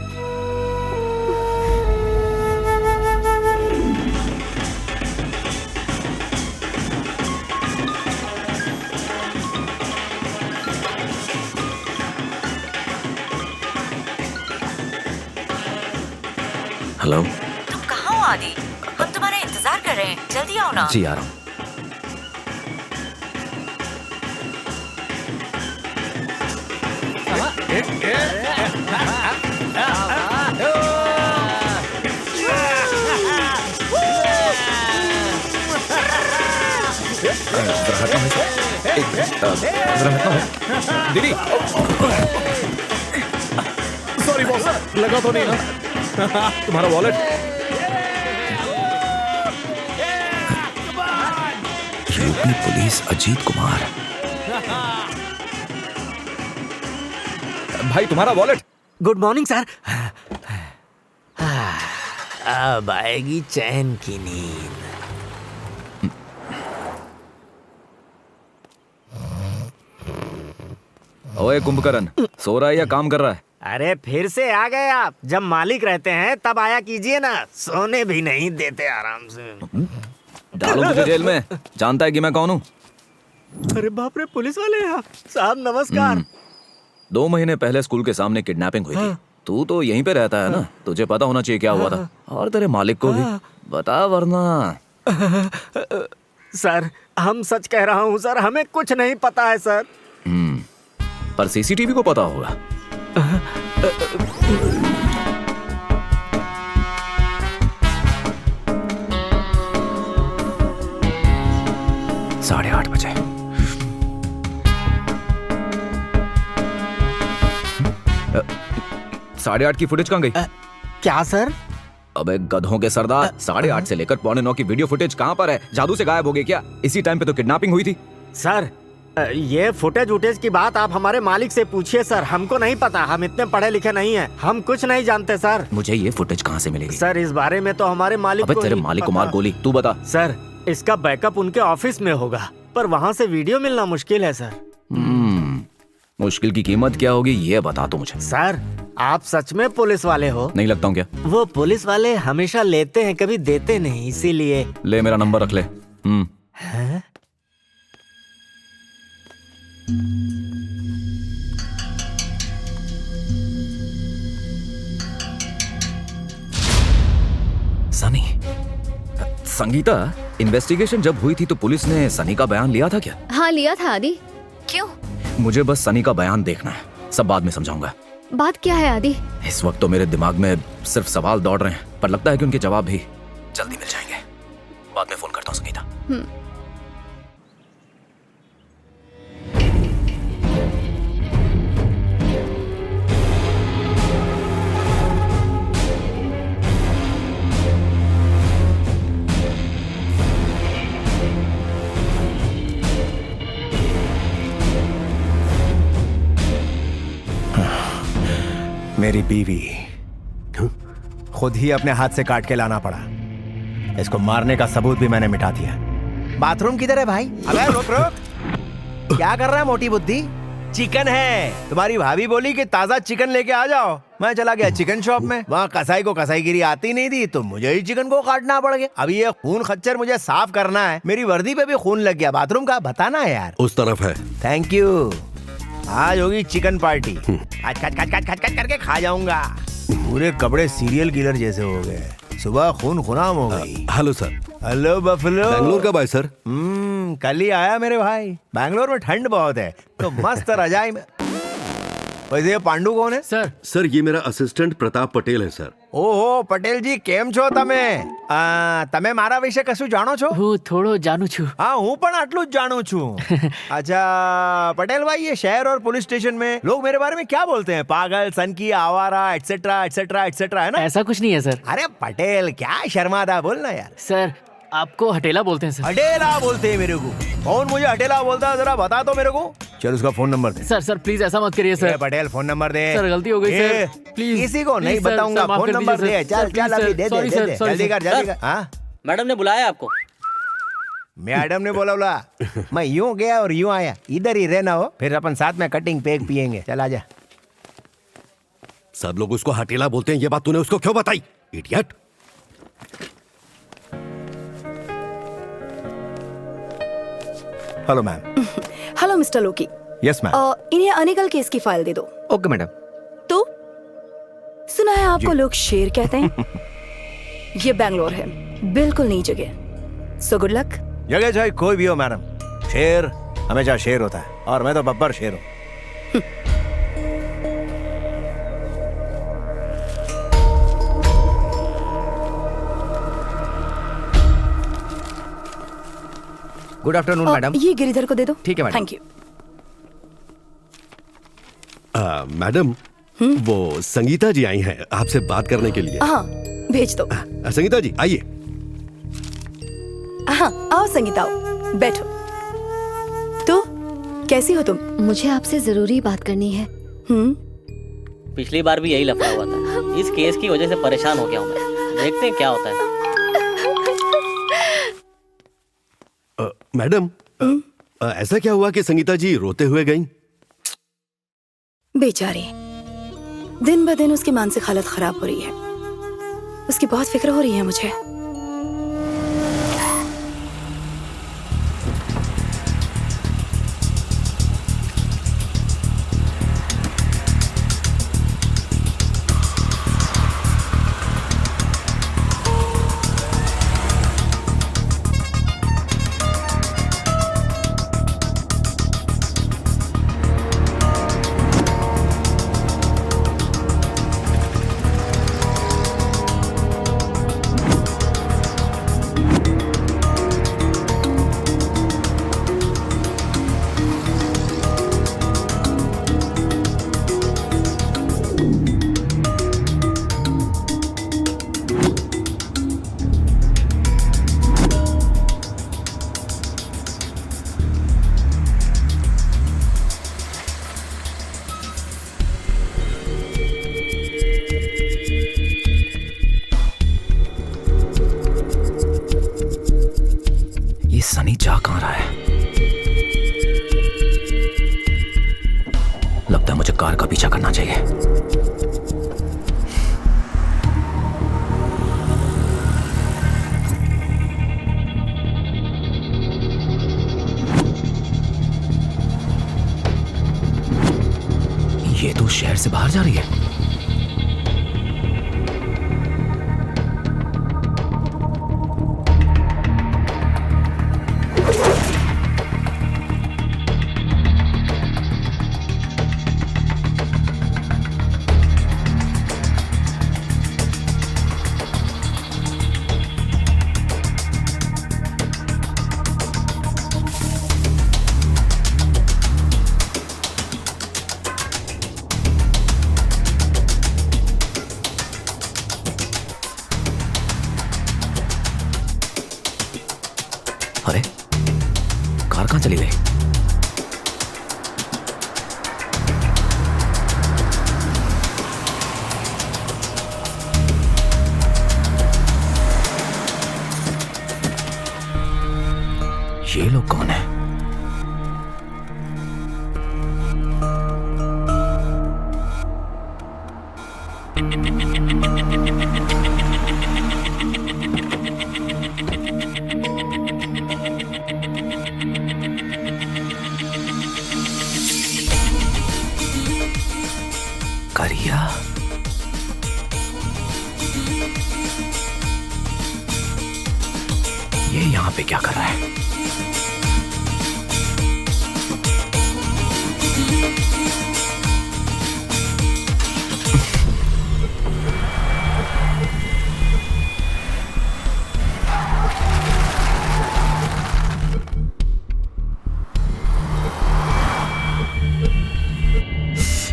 हेलो, तुम कहाँ हो आदि? हम तुम्हारा इंतजार कर रहे हैं, जल्दी आओ ना। जी आ रहा हूँ। दीदी, सॉरी बॉस, लगा तो नहीं ना। तुम्हारा wallet. UP police Ajit Kumar. भाई तुम्हारा वॉलेट। Good morning sir. अब आएगी चैन की नींद। ओए कुंभकर्ण, सो रहा है या काम कर रहा है? अरे फिर से आ गए आप। जब मालिक रहते हैं तब आया कीजिए ना, सोने भी नहीं देते आराम से। डालो मुझे जेल में, जानता है कि मैं कौन हूँ? अरे बाप रे, पुलिस वाले हैं आप। साहब नमस्कार। 2 महीने पहले स्कूल के सामने किडनैपिंग हुई थी। तू तो यहीं पे रहता है ना, तुझे पता होना चाहिए क्या हुआ था, और तेरे मालिक को भी बता वरना। सर हम सच कह रहा हूँ सर, हमें कुछ नहीं पता है सर। पर सीसीटीवी को पता होगा। साढ़े 8 बजे। साढ़े 8 की फुटेज कहाँ गई? क्या सर? अबे गधों के सरदार, 8:30 से लेकर 8:45 की वीडियो फुटेज कहाँ पर है? जादू से गायब हो गई क्या? इसी टाइम पे तो किडनैपिंग हुई थी। सर ये फुटेज वुटेज की बात आप हमारे मालिक से पूछिए सर, हमको नहीं पता, हम इतने पढ़े लिखे नहीं हैं, हम कुछ नहीं जानते सर। मुझे ये फुटेज कहाँ से मिलेगी? सर इस बारे में तो हमारे मालिक अबे को तेरे ही मालिक को पता। मार गोली, तू बता। सर इसका बैकअप उनके ऑफिस में होगा, पर वहाँ से वीडियो मिलना मुश्किल है सर। मुश्किल की कीमत क्या होगी ये बता तू मुझे। सर आप सच में पुलिस वाले हो? नहीं लगता हूँ क्या? वो पुलिस वाले हमेशा लेते हैं, कभी देते नहीं, इसीलिए। ले मेरा नंबर रख ले। हैं? सनी, संगीता, इन्वेस्टिगेशन जब हुई थी तो पुलिस ने सनी का बयान लिया था क्या? हाँ लिया था आदि। क्यों? मुझे बस सनी का बयान देखना है, सब बाद में समझाऊंगा। बात क्या है आदि? इस वक्त तो मेरे दिमाग में सिर्फ सवाल दौड़ रहे हैं, पर लगता है कि उनके जवाब भी जल्दी मिल जाएंगे। बाद में फोन करता हूँ संगीता। मेरी बीवी खुद ही अपने हाथ से काट के लाना पड़ा। इसको मारने का सबूत भी मैंने मिटा दिया। बाथरूम किधर है भाई? अबे रुक रुक, क्या कर रहा है मोटी बुद्धि? चिकन है, तुम्हारी भाभी बोली कि ताजा चिकन लेके आ जाओ। मैं चला गया चिकन शॉप में, वहाँ कसाई को कसाईगिरी आती नहीं थी तो मुझे ही चिकन को काटना पड़ गया। अब ये खून खच्चर मुझे साफ करना है, मेरी वर्दी पे भी खून लग गया। बाथरूम का बताना है यार। उस तरफ है। Thank you. आज होगी चिकन पार्टी, आज खच खच खच खच खच करके खा जाऊंगा। पूरे कपड़े सीरियल किलर जैसे हो गए, सुबह खून खुनाम हो गई। Hello sir. Hello buffalo. Bangalore कब आए सर? कल ही आया मेरे भाई। बैंगलोर में ठंड बहुत है तो मस्त रजाई में। वैसे ये पांडु कौन है? सर ये मेरा असिस्टेंट प्रताप पटेल है सर। ओहो पटेल जी, केम છો તમે? તમે મારા વિશે કશું જાણો છો? હું થોડો જાણું છું। हाँ હું પણ આટલું જ જાણું છું। अच्छा पटेल भाई, ये शहर और पुलिस स्टेशन में लोग मेरे बारे में क्या बोलते हैं? पागल, सनकी, आवारा, एटसेट्रा एटसेट्रा एटसेट्रा, है ना? ऐसा कुछ नहीं है सर। अरे पटेल क्या शर्मादा, बोलना यार। सर आपको हटेला बोलते हैं सर। हटेला बोलते हैं मेरे को? कौन मुझे हटेला बोलता है, जरा बता दो मेरे को। चल उसका phone number they. Sir please ऐसा मत करिए सर। पटेल फोन नंबर दे। सर गलती हो गई सर, प्लीज। किसी को नहीं बताऊंगा, फोन नंबर दे। चल चल अभी दे दे जल्दी कर जल्दी कर। हाँ मैडम ने बुलाया आपको। मैडम ने बोला मैं यूं गया और यूं आया, इधर ही रहना हो, फिर अपन साथ में कटिंग पेग पियेंगे। चल आजा। सब लोग उसको हटेला बोलते हैं, ये बात तूने उसको क्यों बताई? Idiot. Hello ma'am. Hello mister Loki. Yes ma'am. इन्हें अनिकल केस की फाइल दे दो। Okay madam. तो सुना है आपको लोग शेर कहते हैं। ये बैंगलोर है, बिल्कुल नई जगह। So good luck. जगह चाहे कोई भी हो मैडम, शेर हमेशा शेर होता है, और मैं तो बब्बर शेर हूँ। Good afternoon madam. ये गिरिधर को दे दो। ठीक है मैडम। Thank you. मैडम वो संगीता जी आई हैं आपसे बात करने के लिए। हाँ भेज दो। संगीता जी आइए। हाँ आओ संगीता, आओ बैठो। तो कैसी हो तुम? मुझे आपसे जरूरी बात करनी है। पिछली बार भी यही लफड़ा हुआ था, इस केस की वजह से परेशान हो गया हूँ मैं। देखते हैं क्या होता है। मैडम ऐसा क्या हुआ कि संगीता जी रोते हुए गईं? बेचारी, दिन ब दिन उसकी मानसिक हालत खराब हो रही है। उसकी बहुत फिक्र हो रही है मुझे। सनी जा कहां रहा है? लगता है मुझे कार का पीछा करना चाहिए। ये तो शहर से बाहर जा रही है। अरे कार कहां चली गई? ये लोग कौन है? करिया, ये यहां पे क्या कर रहा है?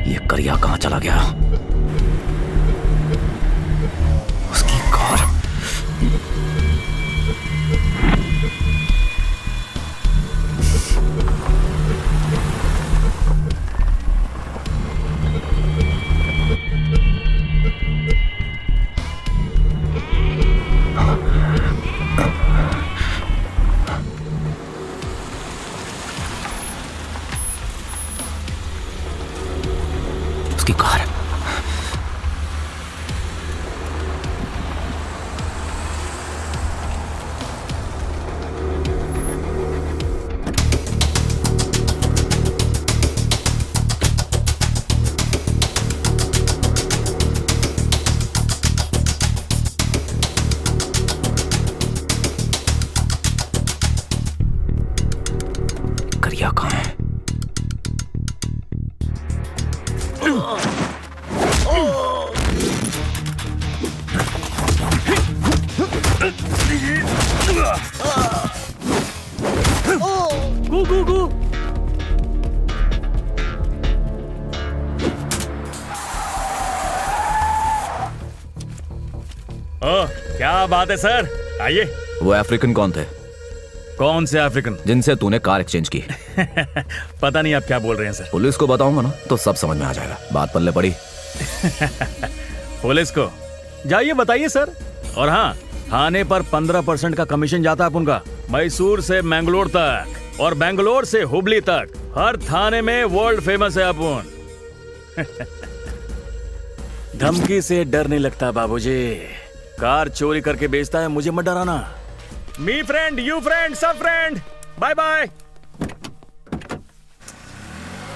ये करिया कहां चला गया? उसकी कार। उसकी कार। करिया कहां है? गु ओह, क्या बात है सर, आइए। वो अफ्रीकन कौन थे? कौन से अफ्रीकन? जिनसे तूने कार एक्सचेंज की। पता नहीं आप क्या बोल रहे हैं सर। पुलिस को बताऊंगा ना तो सब समझ में आ जाएगा। बात पल्ले पड़ी। पुलिस को जाइए बताइए सर। और हाँ, थाने पर 15% का कमीशन जाता है अपन का। मैसूर से मैंगलोर तक और बेंगलोर से हुबली तक हर थाने में वर्ल्ड फेमस है अपन। धमकी से डर नहीं लगता बाबूजी। कार चोरी करके बेचता है, मुझे मत डराना। मी फ्रेंड, यू फ्रेंड, सब फ्रेंड, बाय बाय।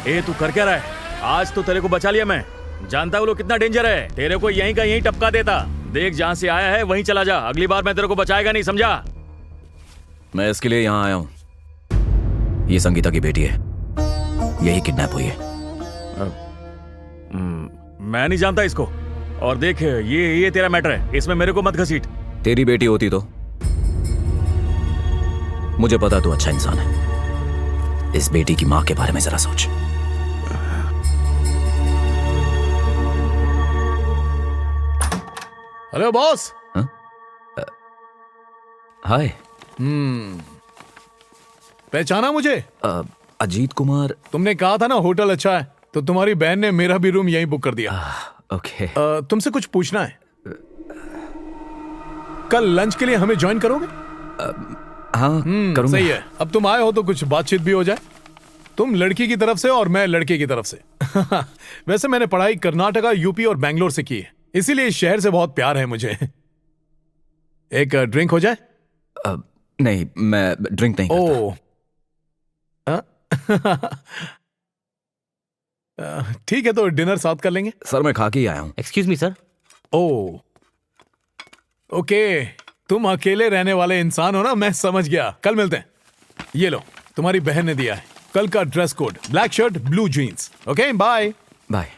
ए तू कर क्या रहा है? आज तो तेरे को बचा लिया मैं। जानता हूँ लोग कितना डेंजर है। तेरे को यहीं का यहीं टपका देता। देख जहाँ से आया है वहीं चला जा। अगली बार मैं तेरे को बचाएगा नहीं, समझा? मैं इसके लिए यहाँ आया हूँ। ये संगीता की बेटी है, यही किडनैप हुई है। मैं नहीं जानता इसको। और देख ये तेरा मैटर है, इसमें मेरे को मत घसीट। तेरी बेटी होती तो मुझे पता तू अच्छा इंसान है। इस बेटी की माँ के बारे में जरा सोच। Hello boss. हाय। पहचाना मुझे? अजीत कुमार। तुमने कहा था ना होटल अच्छा है, तो तुम्हारी बहन ने मेरा भी रूम यहीं बुक कर दिया। ओके। तुमसे कुछ पूछना है। कल लंच के लिए हमें ज्वाइन करोगे? हाँ करूंगा। सही है। अब तुम आए हो तो कुछ बातचीत भी हो जाए। तुम लड़की की तरफ से और मैं लड़के की तरफ से। वैसे मैंने पढ़ाई कर्नाटका, यूपी और बैंगलोर से की है, इसीलिए इस शहर से बहुत प्यार है मुझे। एक ड्रिंक हो जाए? नहीं, मैं ड्रिंक नहीं करता। ठीक है, तो डिनर साथ कर लेंगे। सर मैं खा के ही आया हूँ। Excuse me sir. ओके, तुम अकेले रहने वाले इंसान हो ना, मैं समझ गया। कल मिलते हैं। ये लो, तुम्हारी बहन ने दिया है। कल का dress code black shirt, blue jeans. Okay, bye bye.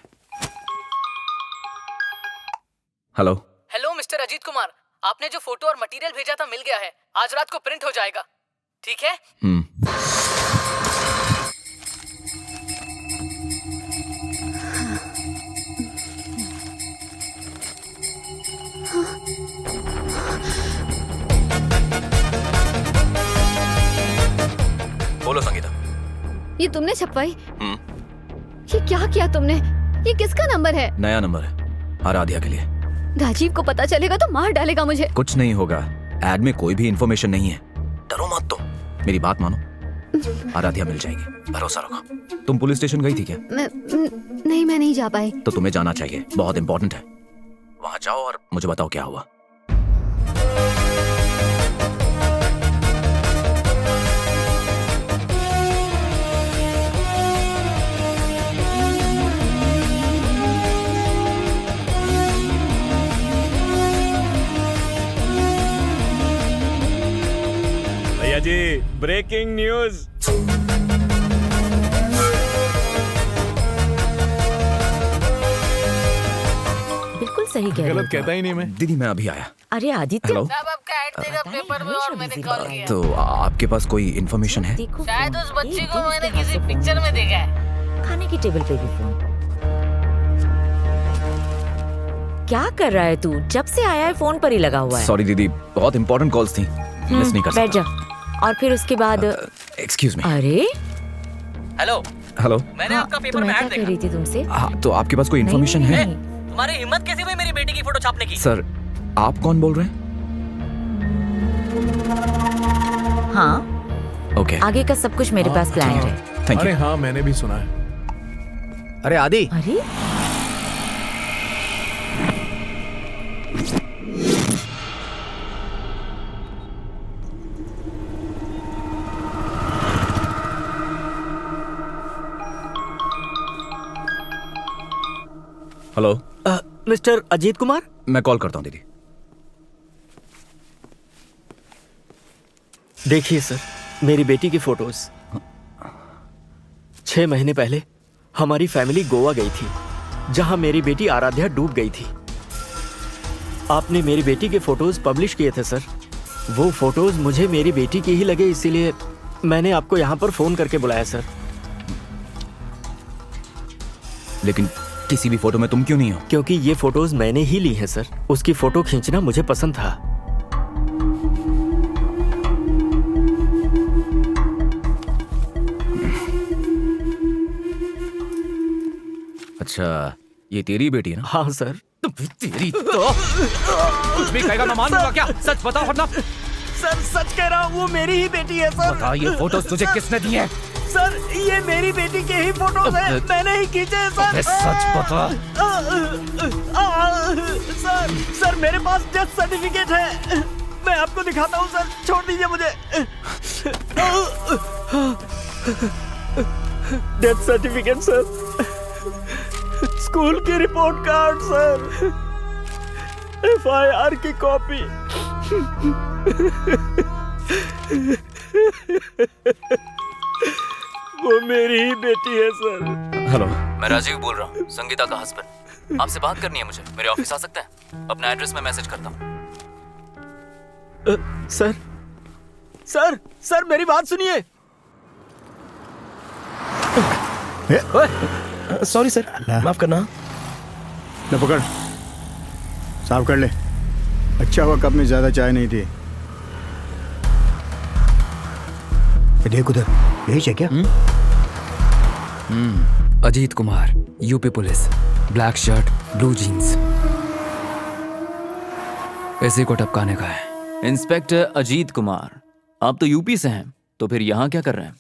Hello. Hello mister Ajit Kumar, आपने जो फोटो और मटेरियल भेजा था मिल गया है। आज रात को प्रिंट हो जाएगा, ठीक है? बोलो संगीता। ये तुमने छपवाई? ये क्या किया तुमने? ये किसका नंबर है? नया नंबर है, आराध्या के लिए। राजीव को पता चलेगा तो मार डालेगा मुझे। कुछ नहीं होगा, एड में कोई भी इंफॉर्मेशन नहीं है। डरो मत तुम, मेरी बात मानो। आराध्या मिल जाएगी, भरोसा रखो। तुम पुलिस स्टेशन गई थी क्या? नहीं, मैं नहीं जा पाई। तो तुम्हें जाना चाहिए, बहुत इंपॉर्टेंट है। वहां जाओ और मुझे बताओ क्या हुआ। भैया जी, ब्रेकिंग न्यूज। बिल्कुल सही कह रहे हो। गलत कहता ही नहीं मैं। दीदी मैं अभी आया। अरे आदित्य। हेलो। पेपर में और मैंने कॉल किया। तो आपके पास कोई इंफॉर्मेशन है? शायद उस बच्ची को मैंने किसी पिक्चर में देखा है। खाने की टेबल पे भी फोन। क्या कर रहा है तू? जब से आया है फोन पर ही लगा हुआ है। सॉरी दीदी, बहुत इंपॉर्टेंट कॉल्स थी, मिस नहीं कर सकता। बैठ जा। और फिर उसके बाद एक्सक्यूज मी। अरे हेलो हेलो। मैंने आपका पेपर में ऐड देखा। रही थी तुमसे। हाँ, तो आपके पास कोई इंफॉर्मेशन है? तुम्हारी हिम्मत कैसी हुई मेरी बेटी की फोटो छापने की? सर आप कौन बोल रहे हैं? हाँ ओके। आगे का सब कुछ मेरे पास प्लान है। Thank you. अरे हाँ, मैंने भी सुना है। अरे आदि। अरे हेलो। मिस्टर अजीत कुमार। मैं कॉल करता हूँ दीदी। देखिए सर, मेरी बेटी की फोटोज। 6 महीने पहले हमारी फैमिली गोवा गई थी, जहां मेरी बेटी आराध्या डूब गई थी। आपने मेरी बेटी के फोटोज पब्लिश किए थे सर। वो फोटोज मुझे मेरी बेटी की ही लगे, इसीलिए मैंने आपको यहाँ पर फोन करके बुलाया सर। लेकिन किसी भी फोटो में तुम क्यों नहीं हो? क्योंकि ये फोटोज मैंने ही ली हैं सर। उसकी फोटो खींचना मुझे पसंद था। अच्छा, ये तेरी बेटी है ना? हाँ सर। तेरी तो कुछ भी कहेगा मैं मान लूंगा क्या? सच बताओ वरना। सर सच कह रहा हूँ, वो मेरी ही बेटी है सर। बता, ये फोटोज तुझे किसने दी है? सर ये मेरी बेटी के ही फोटोज हैं, मैंने ही खींचे हैं सर। सच बता। सर मेरे पास डेथ सर्टिफिकेट है, मैं आपको दिखाता हूँ सर, छोड़ दीजिए मुझे। डेथ सर्टिफिकेट सर, स्कूल की रिपोर्ट कार्ड सर, FIR की कॉपी। वो मेरी ही बेटी है सर। हेलो, मैं राजीव बोल रहा हूँ, संगीता का हस्बैंड। आपसे बात करनी है मुझे, मेरे ऑफिस आ सकते हैं? अपना एड्रेस मैं मैसेज करता हूँ। सर सर सर मेरी बात सुनिए। सॉरी सर, माफ करना। ले पकड़, साफ कर ले। अच्छा हुआ कप में ज्यादा चाय नहीं थी। देख उधर, यही है क्या? Ajit Kumar, UP police, black shirt, blue jeans. ऐसे को टपकाने का है। इंस्पेक्टर अजीत कुमार, आप तो यूपी से हैं, तो फिर यहाँ क्या कर रहे हैं?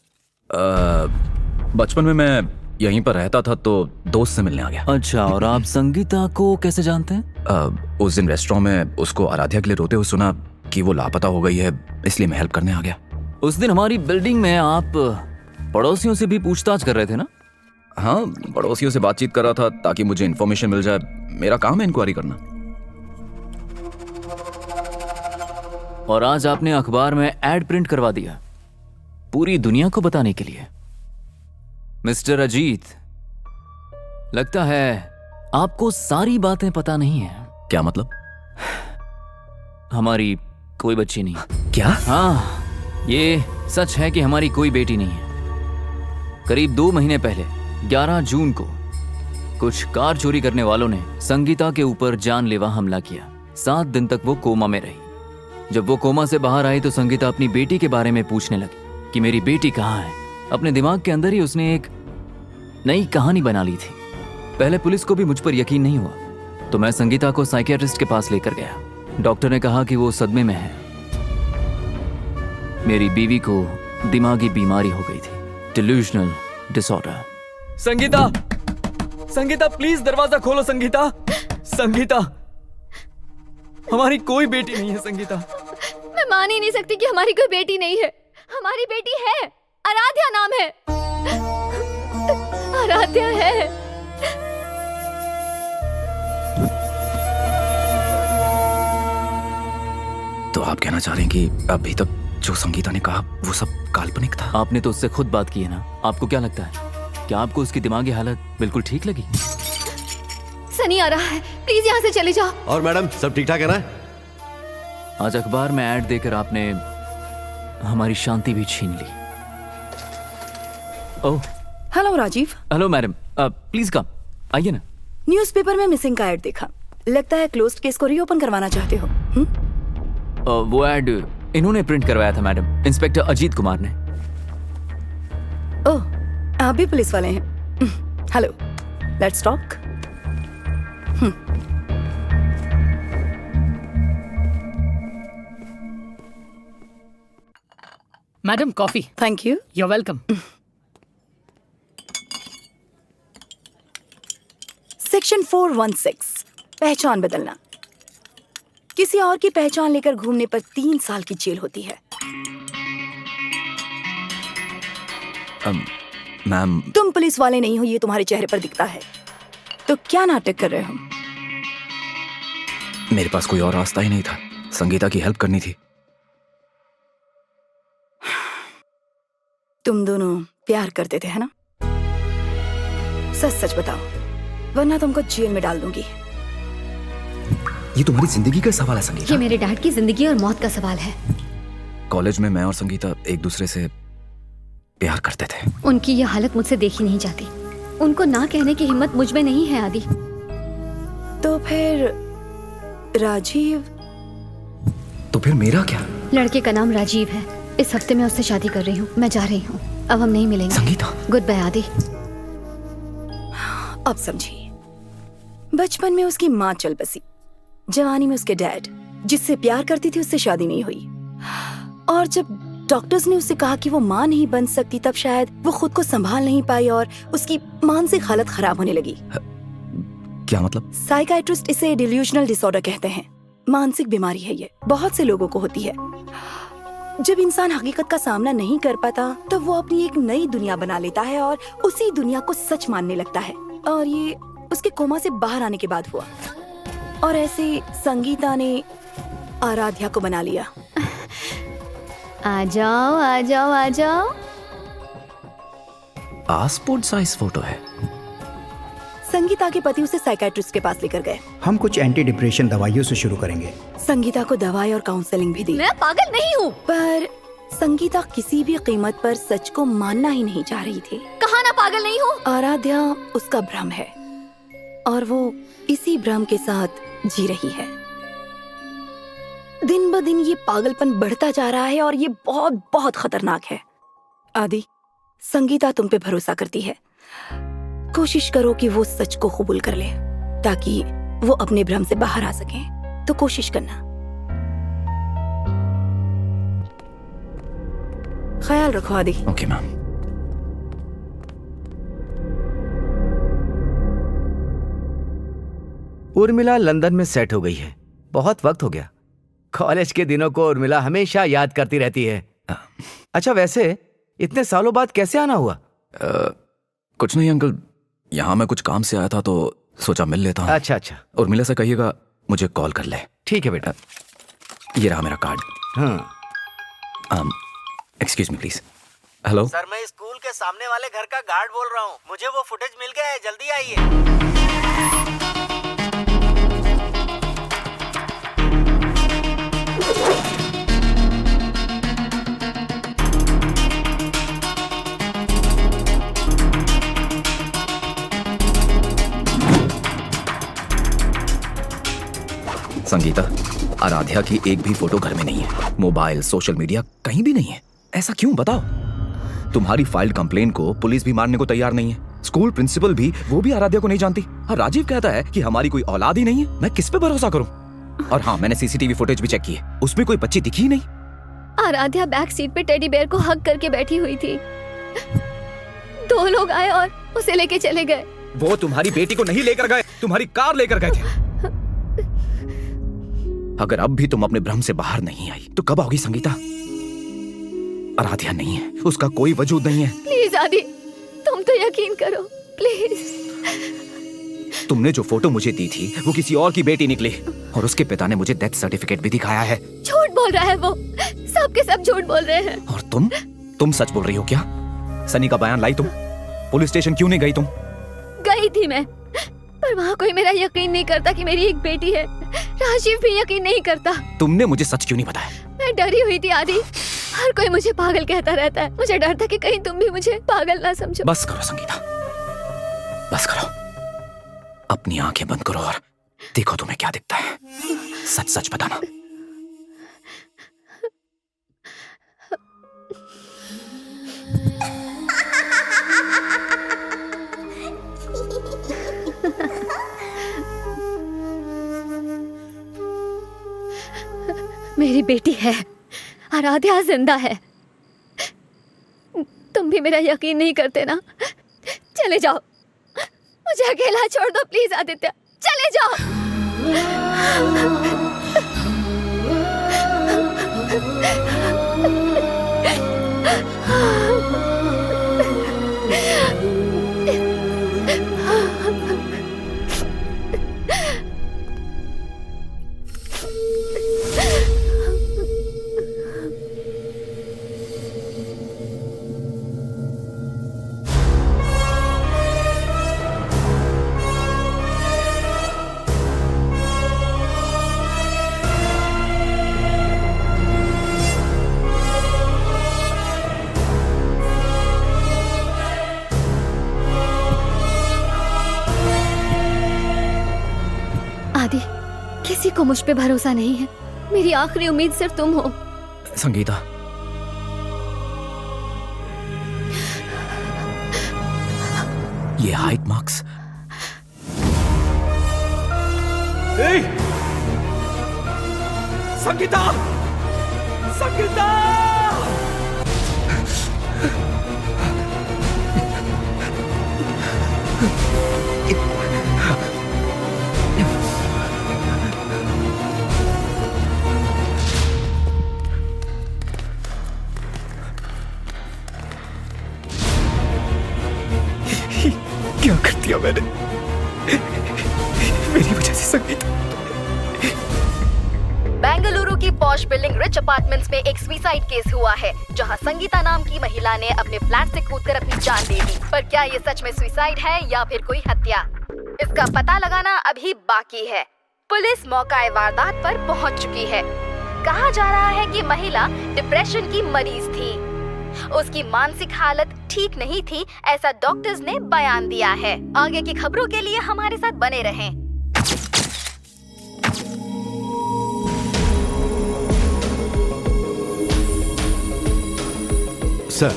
बचपन में मैं यहीं पर रहता था तो दोस्त से मिलने आ गया। अच्छा, और आप संगीता को कैसे जानते हैं? उस दिन रेस्टोरेंट में उसको आराध्या के लिए रोते हुए सुना कि वो लापता हो गई है, इसलिए मैं हेल्प करने आ गया। उस दिन हमारी बिल्डिंग में आप पड़ोसियों से भी पूछताछ कर रहे थे ना? हाँ, पड़ोसियों से बातचीत कर रहा था ताकि मुझे इन्फॉर्मेशन मिल जाए। मेरा काम है इंक्वायरी करना। और आज आपने अखबार में एड प्रिंट करवा दिया, पूरी दुनिया को बताने के लिए। मिस्टर अजीत, लगता है आपको सारी बातें पता नहीं है। क्या मतलब? हमारी कोई बच्ची नहीं। क्या? हाँ, ये सच है कि हमारी कोई बेटी नहीं है। करीब 2 महीने पहले 11 जून को कुछ कार चोरी करने वालों ने संगीता के ऊपर जानलेवा हमला किया। 7 दिन तक वो कोमा में रही। जब वो कोमा से बाहर आई तो संगीता अपनी बेटी के बारे में पूछने लगी कि मेरी बेटी कहाँ है। अपने दिमाग के अंदर ही उसने एक नई कहानी बना ली थी। पहले पुलिस को भी मुझ पर यकीन नहीं हुआ, तो मैं संगीता को साइकियाट्रिस्ट के पास लेकर गया। डॉक्टर ने कहा कि वो सदमे में है। मेरी बीवी को दिमागी बीमारी हो गई थी, delusional disorder. Sangeeta, Sangeeta please दरवाजा खोलो। संगीता, संगीता, हमारी कोई बेटी नहीं है। संगीता, मैं मान ही नहीं सकती कि हमारी कोई बेटी नहीं है। हमारी बेटी है, आराध्या नाम है। आराध्या है। तो आप कहना चाह रहे हैं कि अभी तक जो संगीता ने कहा वो सब काल्पनिक था? आपने तो उससे खुद बात की है ना। आपको क्या लगता है, क्या आपको उसकी दिमागी हालत बिल्कुल ठीक लगी? सनी आ रहा है, प्लीज यहाँ से चले जाओ। और मैडम सब ठीक ठाक है ना? आज अखबार में ऐड देकर आपने हमारी शांति भी छीन ली। ओह, hello Rajiv. Hello madam, please come, आइए ना। न्यूज़पेपर में मिसिंग का ऐड देखा, लगता है क्लोज्ड केस को रीओपन करवाना चाहते हो। वो ऐड इन्होंने प्रिंट करवाया था मैडम, इंस्पेक्टर अजीत कुमार ने। ओह, आप भी पुलिस वाले हैं। Hello, let's talk. Madam coffee. Thank you. You are welcome. Section 416, पहचान बदलना। किसी और की पहचान लेकर घूमने पर 3 साल की जेल होती है। मैम, तुम पुलिस वाले नहीं हो, ये तुम्हारे चेहरे पर दिखता है। तो क्या नाटक कर रहे हो? मेरे पास कोई और रास्ता ही नहीं था। संगीता की हेल्प करनी थी। तुम दोनों प्यार करते थे, है ना? सच सच बताओ, वरना तुमको जेल में डाल दूंगी। ये तुम्हारी जिंदगी का सवाल है संगीता। ये मेरे डैड की जिंदगी और मौत का सवाल है। कॉलेज में मैं और संगीता एक दूसरे से प्यार करते थे। उनकी ये हालत मुझसे देखी नहीं जाती। उनको ना कहने की हिम्मत मुझ में नहीं है आदि। तो फिर राजीव? तो फिर मेरा क्या? लड़के का नाम राजीव है। इस हफ्ते मैं उससे शादी कर रही हूँ। मैं जा रही हूँ, अब हम नहीं मिलेंगे। संगीता, गुड बाय आदि। अब समझी, बचपन में उसकी माँ चल बसी, जवानी में उसके डैड जिससे प्यार करती थी उससे शादी नहीं हुई, और जब डॉक्टर्स ने उससे कहा कि वो माँ नहीं बन सकती, तब शायद वो खुद को संभाल नहीं पाई और उसकी मानसिक हालत खराब होने लगी। क्या मतलब? साइकाइट्रिस्ट इसे डिल्यूजनल डिसऑर्डर कहते हैं। मानसिक बीमारी है ये, बहुत से लोगों को होती है। जब इंसान हकीकत का सामना नहीं कर पाता तो वो अपनी एक नई दुनिया बना लेता है और उसी दुनिया को सच मानने लगता है। और ये उसके कोमा से बाहर आने के बाद हुआ। और ऐसे संगीता ने आराध्या को बना लिया। आ जाओ आ जाओ आ जाओ। पासपोर्ट साइज फोटो है। संगीता के पति उसे साइकाइट्रिस्ट के पास लेकर गए। हम कुछ एंटी डिप्रेशन दवाइयों से शुरू करेंगे। संगीता को दवाई और काउंसलिंग भी दी। मैं पागल नहीं हूँ। पर संगीता किसी भी कीमत पर सच को मानना ही नहीं चाह रही थी। कहा ना पागल नहीं हूँ। आराध्या उसका भ्रम है और वो इसी भ्रम के साथ जी रही है। दिन ब दिन ये पागलपन बढ़ता जा रहा है और ये बहुत बहुत खतरनाक है। आदि, संगीता तुम पे भरोसा करती है। कोशिश करो कि वो सच को कबूल कर ले ताकि वो अपने भ्रम से बाहर आ सके। तो कोशिश करना। ख्याल रखो Adi. Okay ma'am. Urmila London में सेट हो गई है। बहुत वक्त हो गया। कॉलेज के दिनों को उर्मिला हमेशा याद करती रहती है। अच्छा, वैसे इतने सालों बाद कैसे आना हुआ? कुछ नहीं अंकल, यहाँ मैं कुछ काम से आया था तो सोचा मिल लेता हूँ। अच्छा अच्छा। उर्मिला से कहिएगा मुझे कॉल कर ले। ठीक है बेटा। ये रहा मेरा कार्ड। हाँ। Excuse me please. Hello sir, मैं स्कूल के सामने वाले घर का गार्ड बोल रहा हूँ। मुझे वो फुटेज मिल गया है, जल्दी आइए। संगीता, आराध्या की एक भी फोटो घर में नहीं है। मोबाइल, सोशल मीडिया कहीं भी नहीं है। ऐसा क्यों बताओ? तुम्हारी फाइल्ड कंप्लेन को पुलिस भी मानने को तैयार नहीं है। स्कूल प्रिंसिपल भी, वो भी आराध्या को नहीं जानती। और राजीव कहता है कि हमारी कोई औलाद ही नहीं है। मैं किस पे भरोसा करूं? और हाँ, मैंने सीसीटीवी फुटेज भी चेक की है, उसमें कोई बच्ची दिखी ही नहीं। आराध्या बैक सीट पे टेडी बेयर को हग करके बैठी हुई थी। 2 लोग आए और उसे लेके चले गए। वो तुम्हारी बेटी को नहीं लेकर गए, तुम्हारी कार लेकर गए थे। अगर अब भी तुम अपने भ्रम से बाहर नहीं आई तो कब आओगी संगीता? आराध्या नहीं है, उसका कोई वजूद नहीं है। प्लीज आदि, तुम तो यकीन करो प्लीज। तुमने जो फोटो मुझे दी थी वो किसी और की बेटी निकली और उसके पिता ने मुझे डेथ सर्टिफिकेट भी दिखाया है। झूठ बोल रहा है वो, सब के सब झूठ बोल रहे हैं। और तुम सच बोल रही हो क्या? सनी का बयान लाई तुम? पुलिस स्टेशन क्यों नहीं गई तुम? गई थी मैं, पर वहाँ कोई मेरा यकीन नहीं करता कि मेरी एक बेटी है। राजीव भी यकीन नहीं करता। तुमने मुझे सच क्यों नहीं बताया? मैं डरी हुई थी आदि। हर कोई मुझे पागल कहता रहता है। मुझे डर था कि कहीं तुम भी मुझे पागल ना समझो। बस करो संगीता, बस करो। अपनी आंखें बंद करो और देखो तुम्हें क्या दिखता है। सच सच बताना। मेरी बेटी है, आराध्या जिंदा है। तुम भी मेरा यकीन नहीं करते ना? चले जाओ, मुझे अकेला छोड़ दो प्लीज आदित्य, चले जाओ। किसी को मुझ पे भरोसा नहीं है। मेरी आखिरी उम्मीद सिर्फ तुम हो। संगीता, ये हाइट मार्क्स। संगीता, संगीता, बेंगलुरु की पॉश बिल्डिंग रिच अपार्टमेंट्स में एक सुसाइड केस हुआ है, जहां संगीता नाम की महिला ने अपने फ्लैट से कूदकर अपनी जान ले ली। पर क्या ये सच में सुसाइड है या फिर कोई हत्या, इसका पता लगाना अभी बाकी है। पुलिस मौका वारदात पर पहुंच चुकी है। कहा जा रहा है कि महिला डिप्रेशन की मरीज थी, उसकी मानसिक हालत ठीक नहीं थी, ऐसा डॉक्टर्स ने बयान दिया है। आगे की खबरों के लिए हमारे साथ बने रहें। सर।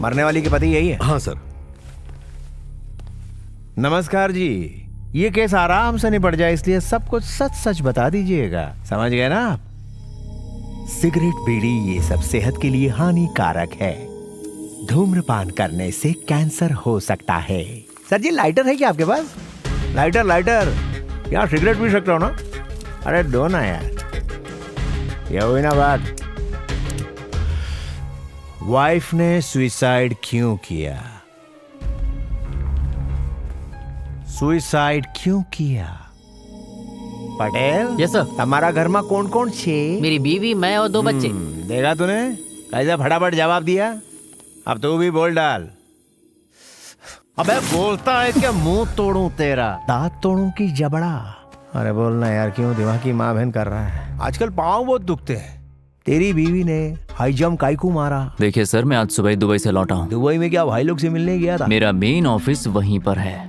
मरने वाली के पति यही है? हाँ सर। नमस्कार जी, ये केस आराम से निपट जाए इसलिए सब कुछ सच सच बता दीजिएगा, समझ गए ना आप? सिगरेट, बीड़ी ये सब सेहत के लिए हानिकारक है। धूम्रपान करने से कैंसर हो सकता है। सर जी लाइटर है क्या आपके पास? लाइटर यार, सिगरेट पी सकते हो ना? अरे दो ना यार। ये हुई ना बात। वाइफ ने सुसाइड क्यों किया? सुसाइड क्यों किया? पटेल। Yes sir. हमारा घर में कौन कौन छे? मेरी बीवी, मैं और 2 बच्चे। देखा तूने कैसे फटाफट जवाब दिया? अब तू भी बोल डाल। अबे बोलता है क्या? मुंह तोड़ूं तेरा, दांत तोड़ूं की जबड़ा? अरे बोलना यार, क्यों दिमाग की माँ बहन कर रहा है? आजकल पाँव बहुत दुखते हैं। तेरी बीवी ने हाई जंप काईकू मारा? देखिए सर, मैं आज सुबह ही दुबई से लौटा हूँ। दुबई में क्या भाई लोग से मिलने गया था? मेरा मेन ऑफिस वहीं पर है।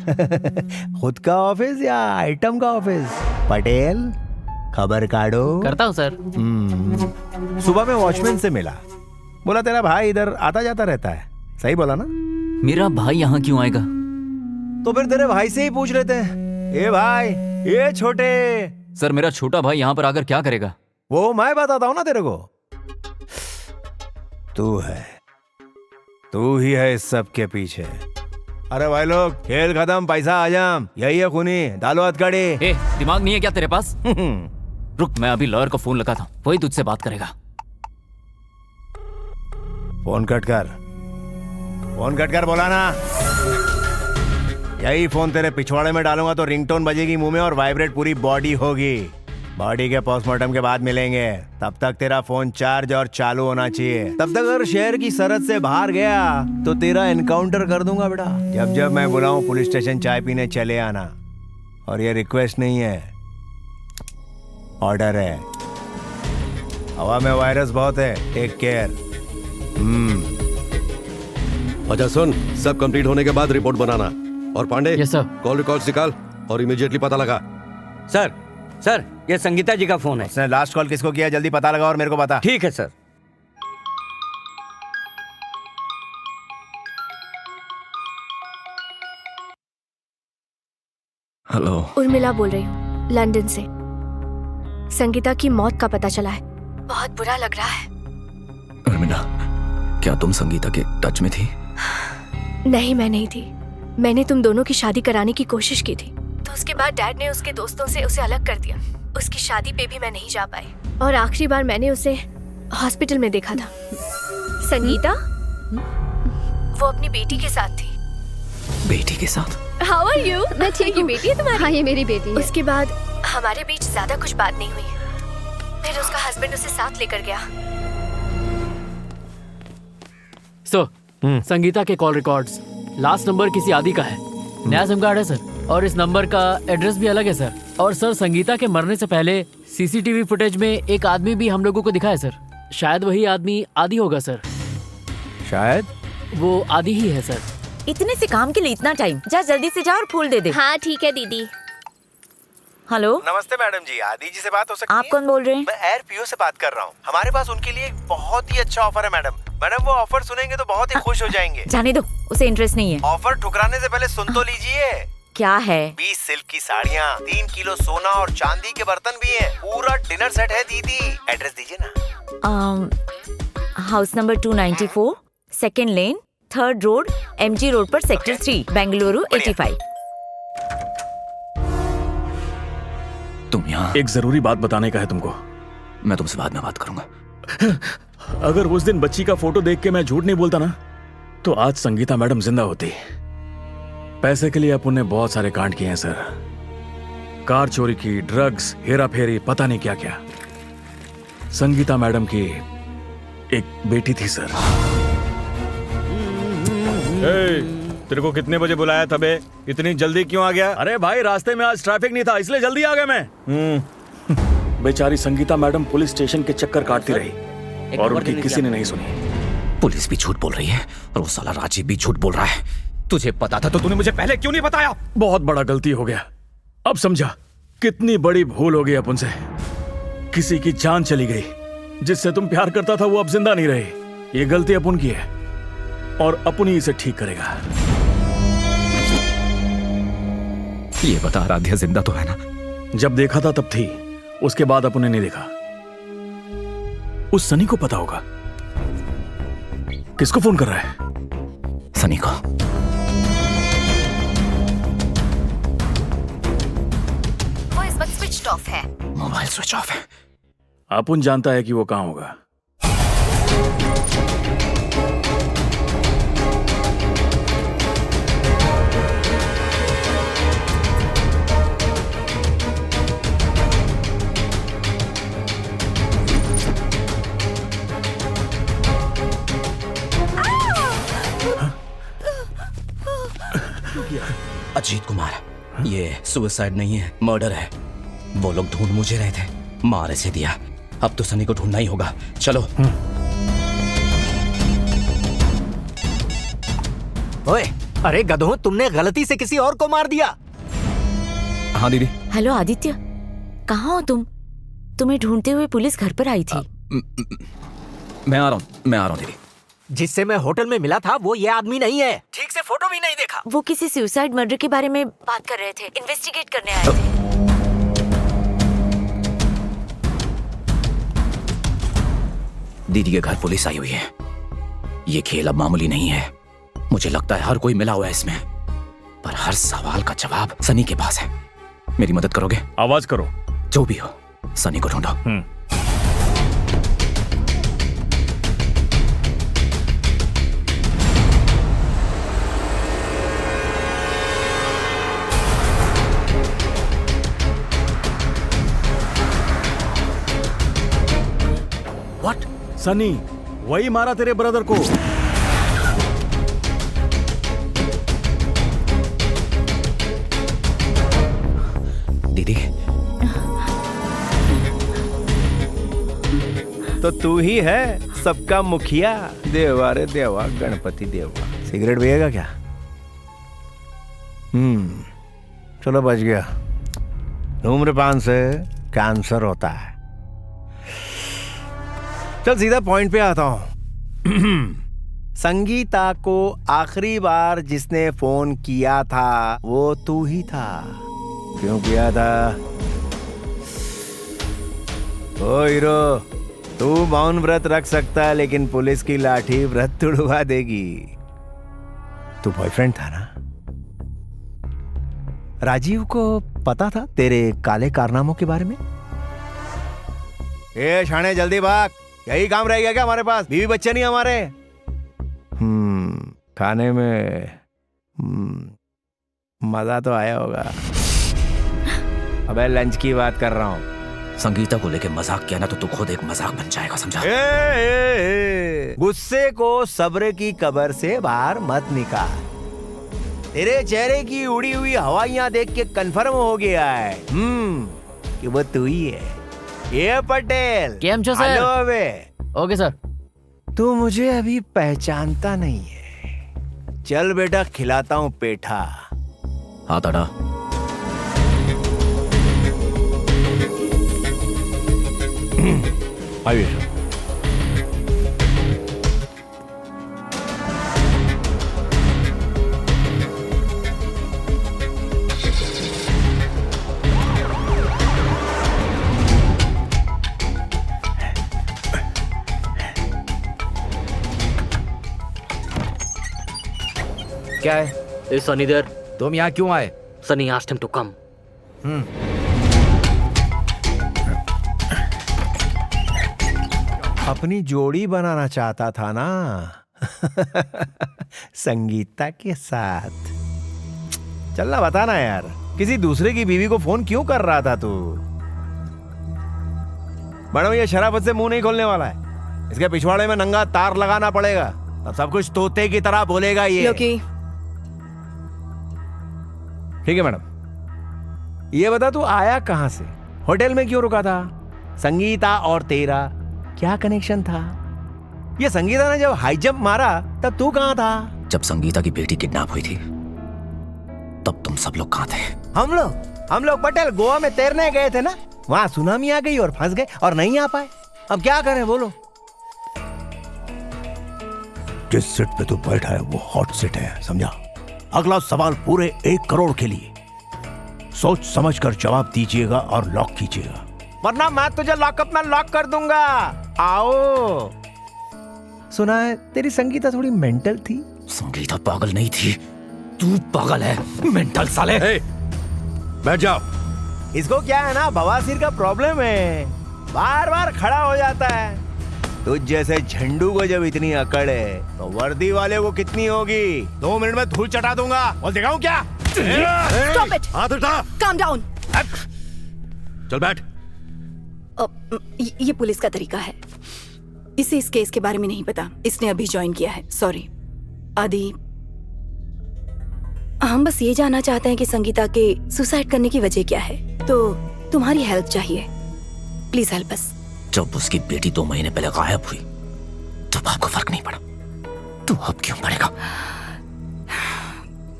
खुद का ऑफिस या आइटम का ऑफिस? पटेल खबर काटो। करता हूँ सर। सुबह में वॉचमैन से मिला, बोला तेरा भाई इधर आता जाता रहता है। सही बोला ना? मेरा भाई यहाँ क्यों आएगा? तो फिर तेरे भाई से ही पूछ लेते हैं। ए भाई, ए छोटे। सर मेरा छोटा भाई यहाँ पर आकर क्या करेगा? वो मैं बताता हूँ ना तेरे को। तू ही है इस सब के पीछे। अरे भाई लोग, खेल खत्म, पैसा आजाम, यही है खूनी। डालो हथकड़ी। ए, दिमाग नहीं है क्या तेरे पास? रुक, मैं अभी लॉयर को फोन लगाता हूँ, वही तुझसे बात करेगा। फोन कट कर बोला ना। यही फोन तेरे पिछवाड़े में डालूंगा तो रिंगटोन बजेगी मुंह में और वाइब्रेट पूरी बॉडी होगी। बॉडी के पोस्टमार्टम के बाद मिलेंगे, तब तक तेरा फोन चार्ज और चालू होना चाहिए। तब तक अगर शहर की सरहद से बाहर गया तो तेरा एनकाउंटर कर दूंगा बेटा। जब जब मैं बुलाऊं पुलिस स्टेशन चाय पीने चले आना। और ये रिक्वेस्ट नहीं है, ऑर्डर है। हवा में वायरस बहुत है, टेक केयर। अच्छा सुन, सब कंप्लीट होने के बाद रिपोर्ट बनाना। और Pandey, yes sir. Call records निकाल और इमीडिएटली पता लगा। सर ये संगीता जी का फोन है। उसने लास्ट कॉल किसको किया? जल्दी पता लगा और मेरे को बता। ठीक है सर। हेलो, उर्मिला बोल रही हूँ, लंदन से। संगीता की मौत का पता चला है, बहुत बुरा लग रहा है। उर्मिला, क्या तुम संगीता के टच में थी? नहीं, मैं नहीं थी। मैंने तुम दोनों की शादी कराने की कोशिश की थी, तो उसके बाद डैड ने उसके दोस्तों से उसे अलग कर दिया। उसकी शादी पे भी मैं नहीं जा पाई और आखिरी बार मैंने उसे हॉस्पिटल में देखा था। संगीता, वो अपनी बेटी के साथ थी। बेटी के साथ? How are you? मैं ठीक हूँ। बेटी है तुम्हारी? हाँ, ये मेरी बेटी है। उसके बाद हमारे बीच ज्यादा कुछ बात नहीं हुई। फिर उसका हस्बैंड उसे साथ लेकर गया। संगीता के कॉल रिकॉर्ड्स, लास्ट नंबर किसी आदि का है, नया सिम कार्ड है सर, और इस नंबर का एड्रेस भी अलग है सर। और सर, संगीता के मरने से पहले सीसीटीवी फुटेज में एक आदमी भी हम लोगों को दिखा है सर। शायद वही आदमी आदि होगा सर। शायद वो आदि ही है सर। इतने से काम के लिए इतना टाइम? जा जल्दी से जा और फूल दे दे। हाँ ठीक है दीदी। हेलो, नमस्ते मैडम जी, आदि जी से बात हो सकती है? आप कौन बोल रहे हैं? मैं एयर पीओ से बात कर रहा हूँ। हमारे पास उनके लिए एक बहुत ही अच्छा ऑफर है मैडम। मैडम वो ऑफर सुनेंगे तो बहुत ही खुश हो जाएंगे। जाने दो, उसे इंटरेस्ट नहीं है। ऑफर ठुकराने से पहले सुन तो लीजिए। क्या है? 20 सिल्क की साड़ियाँ, 3 किलो सोना और चांदी के बर्तन भी हैं। पूरा डिनर सेट है दीदी। एड्रेस दीजिए ना। हाउस नंबर 294, सेकेंड लेन, 3rd रोड, MG रोड पर, सेक्टर 3, बेंगलुरु 85। तुम यहाँ? एक जरूरी बात बताने का है तुमको। मैं तुमसे बाद में बात करूंगा। अगर उस दिन बच्ची का फोटो देख के मैं झूठ नहीं बोलता ना, तो आज संगीता मैडम जिंदा होती। पैसे के लिए अपन ने बहुत सारे कांड किए हैं सर, कार चोरी की, ड्रग्स, हेरा फेरी, पता नहीं क्या क्या। संगीता मैडम की एक बेटी थी सर। तेरे को कितने बजे बुलाया था बे? इतनी जल्दी क्यों आ गया? अरे भाई रास्ते में आज ट्रैफिक नहीं था इसलिए जल्दी आ गया मैं। बेचारी संगीता मैडम पुलिस स्टेशन के चक्कर काटती रही और उनकी किसी ने नहीं सुनी। पुलिस भी झूठ बोल रही है और वो साला राजीव भी झूठ बोल रहा है। तुझे पता था तो तूने मुझे पहले क्यों नहीं बताया? बहुत बड़ा गलती हो गया। अब समझा कितनी बड़ी भूल हो गई अपन से। किसी की जान चली गई, जिससे तुम प्यार करता था वो अब जिंदा नहीं रही। ये गलती अपन की है और अपन ही इसे ठीक करेगा। ये बता आराध्या जिंदा तो है ना? जब देखा था तब थी, उसके बाद अपन ने नहीं देखा। उस सनी को पता होगा। किसको फोन कर रहा है? सनी को। वो इस वक्त स्विच ऑफ है। मोबाइल स्विच ऑफ है। अपन जानता है कि वो कहां होगा। अजीत कुमार, ये सुसाइड नहीं है, मर्डर है। वो लोग ढूंढ मुझे रहे थे, मार इसे दिया। अब तो सनी को ढूंढना ही होगा। चलो। ओए, अरे गधों, तुमने गलती से किसी और को मार दिया। हाँ दीदी। हेलो आदित्य, कहाँ हो तुम? तुम्हें ढूंढते हुए पुलिस घर पर आई थी। मैं आ रहा हूँ दीदी। जिससे मैं होटल में मिला था वो ये आदमी नहीं है। ठीक से फोटो भी नहीं देखा। वो किसी सुसाइड मर्डर के बारे में बात कर रहे थे, इन्वेस्टिगेट करने आए थे। दीदी के घर पुलिस आई हुई है। ये खेल अब मामूली नहीं है। मुझे लगता है हर कोई मिला हुआ है इसमें, पर हर सवाल का जवाब सनी के पास है। मेरी मदद करोगे? आवाज करो। जो भी हो, सनी को ढूंढो। व्हाट? सनी वही मारा तेरे ब्रदर को? दीदी, तो तू ही है सबका मुखिया। देवा रे देवा, गणपति देवा। सिगरेट पिएगा क्या? चलो बच गया। धूम्रपान से कैंसर होता है। चल सीधा पॉइंट पे आता हूं। संगीता को आखिरी बार जिसने फोन किया था वो तू ही था। क्यों किया था? ओ हीरो, तू मौन व्रत रख सकता है लेकिन पुलिस की लाठी व्रत तुड़वा देगी। तू बॉयफ्रेंड था ना? राजीव को पता था तेरे काले कारनामों के बारे में? ए शाने, जल्दी भाग। यही काम रह गया क्या हमारे पास? बीवी बच्चे नहीं हमारे? खाने में मजा तो आया होगा। अबे लंच की बात कर रहा हूँ। संगीता को लेके मजाक किया ना तो तू खुद एक मजाक बन जाएगा, समझा? गुस्से को सब्र की कब्र से बाहर मत निकाल। तेरे चेहरे की उड़ी हुई हवाइयां देख के कंफर्म हो गया है कि वो तू ही है। ये पटेल। केम छो सर? हेलो अबे। Okay sir. तू मुझे अभी पहचानता नहीं है। चल बेटा, खिलाता हूँ पेठा। हाथ हटा। आइए। क्या है? Is Sunny there? तुम यहाँ क्यों आए? Sunny asked him to come. अपनी जोड़ी बनाना चाहता था ना संगीता के साथ। चलना, बताना यार। किसी दूसरे की बीवी को फोन क्यों कर रहा था तू? मैडम ये शराफत से मुंह नहीं खोलने वाला है, इसके पिछवाड़े में नंगा तार लगाना पड़ेगा, तब सब कुछ तोते की तरह बोलेगा ये। लोकी। ठीक है मैडम, ये बता तू आया कहां से, होटल में क्यों रुका था, संगीता और तेरा क्या कनेक्शन था? ये संगीता ने जब हाई जंप मारा तब तू कहां था? जब संगीता की बेटी किडनैप हुई थी तब तुम सब लोग कहां थे? हम लोग पटेल गोवा में तैरने गए थे ना, वहां सुनामी आ गई और फंस गए और नहीं आ पाए। अब क्या करें बोलो? जिस सीट पे तू बैठा है वो हॉट सीट है, समझा? अगला सवाल पूरे 1 करोड़ के लिए, सोच समझ कर जवाब दीजिएगा और लॉक कीजिएगा, वरना मैं तुझे लॉकअप में लॉक कर दूंगा। आओ। सुना है तेरी संगीता थोड़ी मेंटल थी? संगीता पागल नहीं थी, तू पागल है, मेंटल साले। बैठ जाओ। इसको क्या है ना, बवासीर का प्रॉब्लम है, बार बार खड़ा हो जाता है। तुझ जैसे झंडू को जब इतनी अकड़ है तो वर्दी वाले को कितनी होगी? 2 मिनट में धूल चटा दूंगा, बोल दिखाऊं क्या? Stop it! हाथ उठा। Calm down! चल बैठ। ये पुलिस का तरीका है, इसे इस केस के बारे में नहीं पता, इसने अभी ज्वाइन किया है। सॉरी आदि, हम बस ये जानना चाहते हैं कि संगीता के सुसाइड करने की वजह क्या है, तो तुम्हारी हेल्प चाहिए, प्लीज हेल्प अस। जब उसकी बेटी 2 महीने पहले गायब हुई तब आपको फर्क नहीं पड़ा, तो अब क्यों पड़ेगा?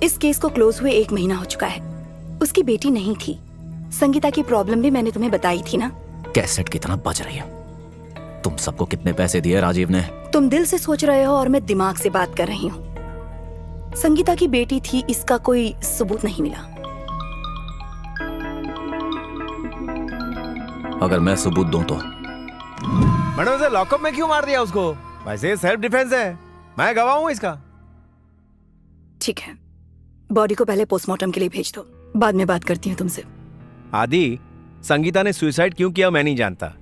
इस केस को क्लोज हुए 1 महीना हो चुका है, उसकी बेटी नहीं थी। संगीता की प्रॉब्लम भी मैंने तुम्हें बताई थी ना। कैसेट कितना बज रही है? तुम सबको कितने पैसे दिए राजीव ने? तुम दिल से सोच रहे हो और मैं दिमाग से बात कर रही हूँ। संगीता की बेटी थी, इसका कोई सबूत नहीं मिला। अगर मैं सबूत दूं तो? मैडम से लॉकअप में क्यों मार दिया उसको? वैसे सेल्फ डिफेंस है, मैं गवाह हूं इसका। ठीक है, बॉडी को पहले पोस्टमार्टम के लिए भेज दो, बाद में बात करती हूँ तुमसे। आदि, संगीता ने सुसाइड क्यों किया मैं नहीं जानता।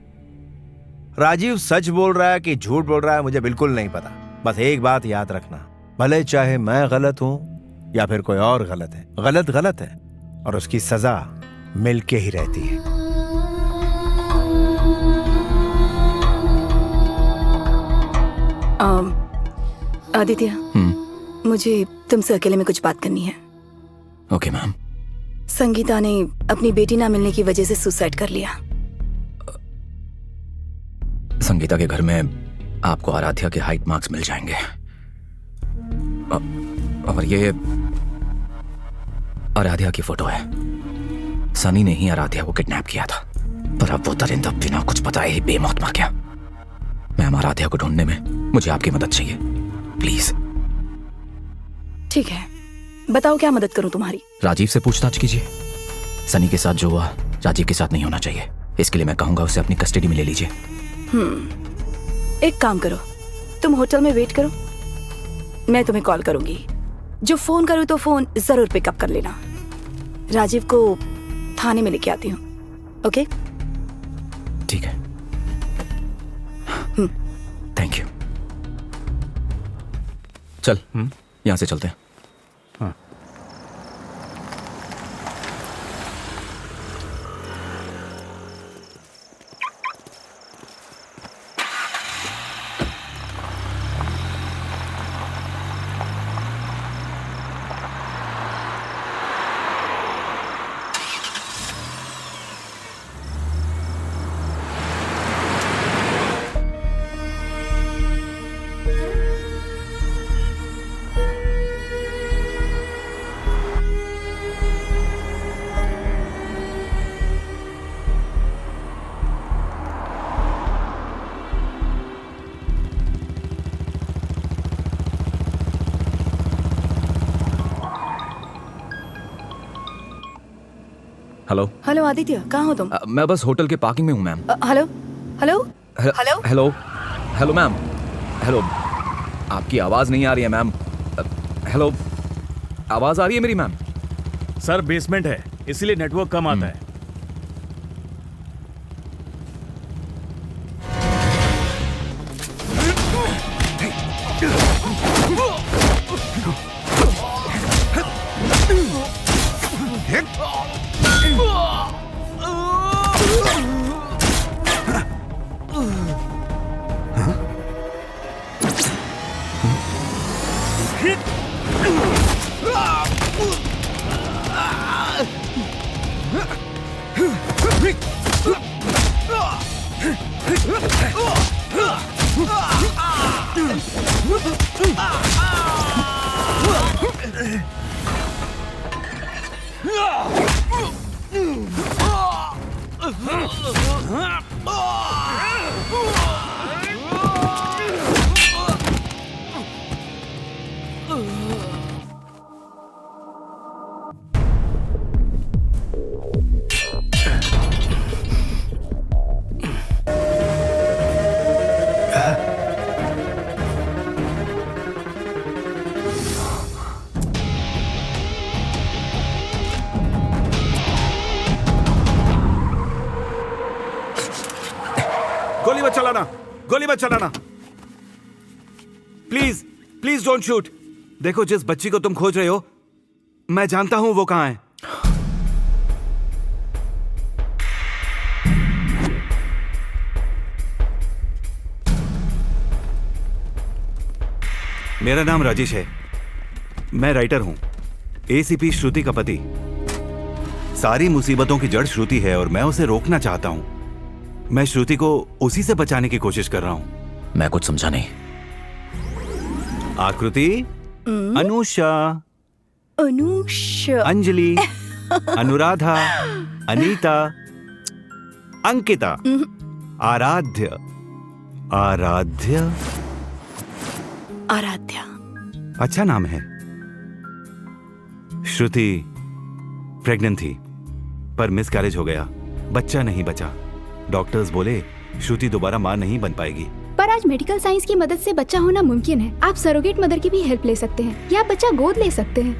राजीव सच बोल रहा है कि झूठ बोल रहा है मुझे बिल्कुल नहीं पता। बस एक बात याद रखना, भले चाहे मैं गलत हूं या फिर कोई और गलत है, गलत गलत है और उसकी सजा मिलके ही रहती है। आदित्य, मुझे तुमसे अकेले में कुछ बात करनी है। Okay ma'am. संगीता ने अपनी बेटी ना मिलने की वजह से सुसाइड कर लिया। संगीता के घर में आपको आराध्या के हाइट मार्क्स मिल जाएंगे, और ये आराध्या की फोटो है। सनी ने ही आराध्या को किडनैप किया था, पर अब वो दरिंदा बिना कुछ बताए ही बेमौत मर गया। मैम, आराध्या को ढूंढने में मुझे आपकी मदद चाहिए, प्लीज। ठीक है, बताओ क्या मदद करूं तुम्हारी? राजीव से पूछताछ कीजिए। सनी के साथ जो हुआ राजीव के साथ नहीं होना चाहिए, इसके लिए मैं कहूंगा उसे अपनी कस्टडी में ले लीजिए। एक काम करो, तुम होटल में वेट करो, मैं तुम्हें कॉल करूंगी। जो फोन करूं तो फोन जरूर पिकअप कर लेना। राजीव को थाने में लेके आती हूँ, ओके? ठीक है, थैंक यू। चल, यहां से चलते हैं। हेलो। हेलो आदित्य, कहाँ हो तुम? मैं बस होटल के पार्किंग में हूँ ma'am. Hello hello hello hello hello ma'am, hello. आपकी आवाज नहीं आ रही है मैम। हेलो, आवाज आ रही है मेरी मैम? सर बेसमेंट है, इसलिए नेटवर्क कम आता है। गोली मत चलाना, गोली मत चलाना। Please please don't shoot. देखो, जिस बच्ची को तुम खोज रहे हो, मैं जानता हूं वो कहां है। मेरा नाम राजेश है, मैं राइटर हूं, एसीपी श्रुति का पति। सारी मुसीबतों की जड़ श्रुति है और मैं उसे रोकना चाहता हूं। मैं श्रुति को उसी से बचाने की कोशिश कर रहा हूं। मैं कुछ समझा नहीं। आकृति, अनुषा, अनुषा, अंजलि, अनुराधा, अनीता, अंकिता, आराध्य, आराध्य, आराध्या। अच्छा नाम है। श्रुति प्रेग्नेंट थी पर मिसकैरेज हो गया, बच्चा नहीं बचा। डॉक्टर्स बोले श्रुति दोबारा मां नहीं बन पाएगी। पर आज मेडिकल साइंस की मदद से बच्चा होना मुमकिन है। आप सरोगेट मदर की भी हेल्प ले सकते हैं या बच्चा गोद ले सकते हैं।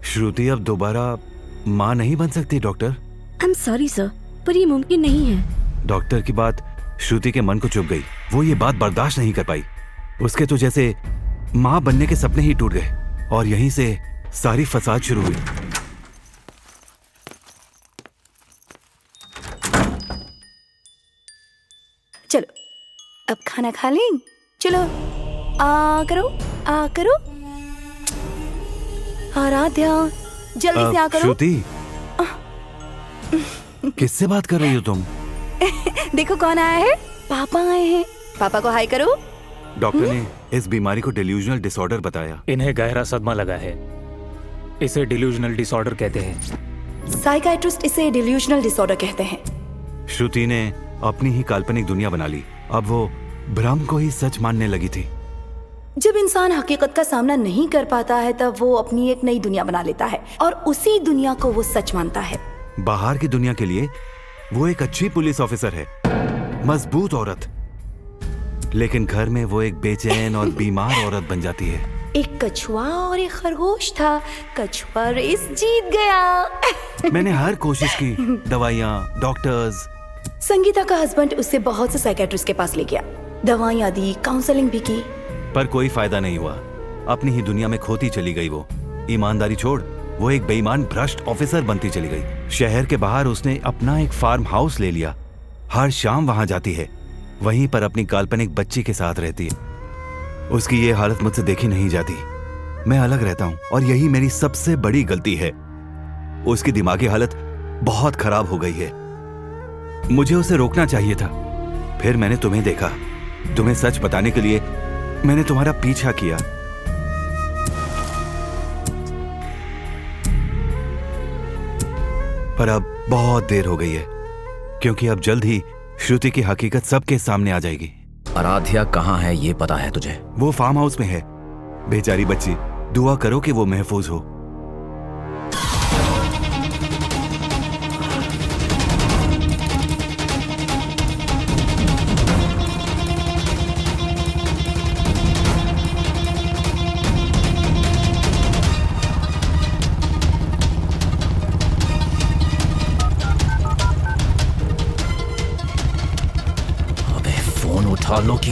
श्रुति अब दोबारा मां नहीं बन सकती doctor. I am sorry sir, पर ये मुमकिन नहीं है। डॉक्टर की बात श्रुति के मन को चुभ गई। वो ये बात बर्दाश्त नहीं कर पाई। उसके तो जैसे मां बनने के सपने ही टूट गए और यहीं से सारी फसाद शुरू हुई। चलो अब खाना खा लें। चलो आ करो, आ करो। आराध्या जल्दी से आ करो। श्रुति, किससे बात कर रही हो तुम? देखो कौन आया है। पापा आए हैं। पापा को हाय करो। डॉक्टर ने इस बीमारी को डिल्यूजनल डिसऑर्डर बताया। इन्हें गहरा सदमा लगा है, इसे डिल्यूजनल डिसऑर्डर कहते हैं। साइकाइट्रिस्ट इसे डिल्यूजनल डिसऑर्डर कहते हैं। श्रुति ने अपनी ही काल्पनिक दुनिया बना ली। अब वो भ्रम को ही सच मानने लगी थी। जब इंसान हकीकत का सामना नहीं कर पाता है तब वो अपनी एक नई दुनिया बना लेता है और उसी दुनिया को वो सच मानता है। बाहर की दुनिया के लिए वो एक अच्छी पुलिस ऑफिसर है, मजबूत औरत, लेकिन घर में वो एक बेचैन और बीमार औरत बन जाती है। एक कछुआ और एक खरगोश था। कछुआ रेस जीत गया। मैंने हर कोशिश की, दवाइयाँ, डॉक्टर्स। संगीता का हस्बैंड उससे बहुत से साइकियाट्रिस्ट के पास ले गया, दवाइयाँ दी, काउंसलिंग भी की, पर कोई फायदा नहीं हुआ। अपनी ही दुनिया में खोती चली गई वो। ईमानदारी छोड़, वो एक बेईमान भ्रष्ट ऑफिसर बनती चली गई। शहर के बाहर उसने अपना एक फार्म हाउस ले लिया। हर शाम वहां जाती है, वहीं पर अपनी काल्पनिक बच्ची के साथ रहती है। उसकी ये हालत मुझसे देखी नहीं जाती। मैं अलग रहता हूँ और यही मेरी सबसे बड़ी गलती है। उसकी दिमागी हालत बहुत खराब हो गई है। मुझे उसे रोकना चाहिए था। फिर मैंने तुम्हें देखा। तुम्हें सच बताने के लिए मैंने तुम्हारा पीछा किया। पर अब बहुत देर हो गई है, क्योंकि अब जल्द ही श्रुति की हकीकत सबके सामने आ जाएगी। आराध्या कहाँ है ये पता है तुझे? वो फार्म हाउस में है। बेचारी बच्ची, दुआ करो कि वो महफूज हो। उठा लो कि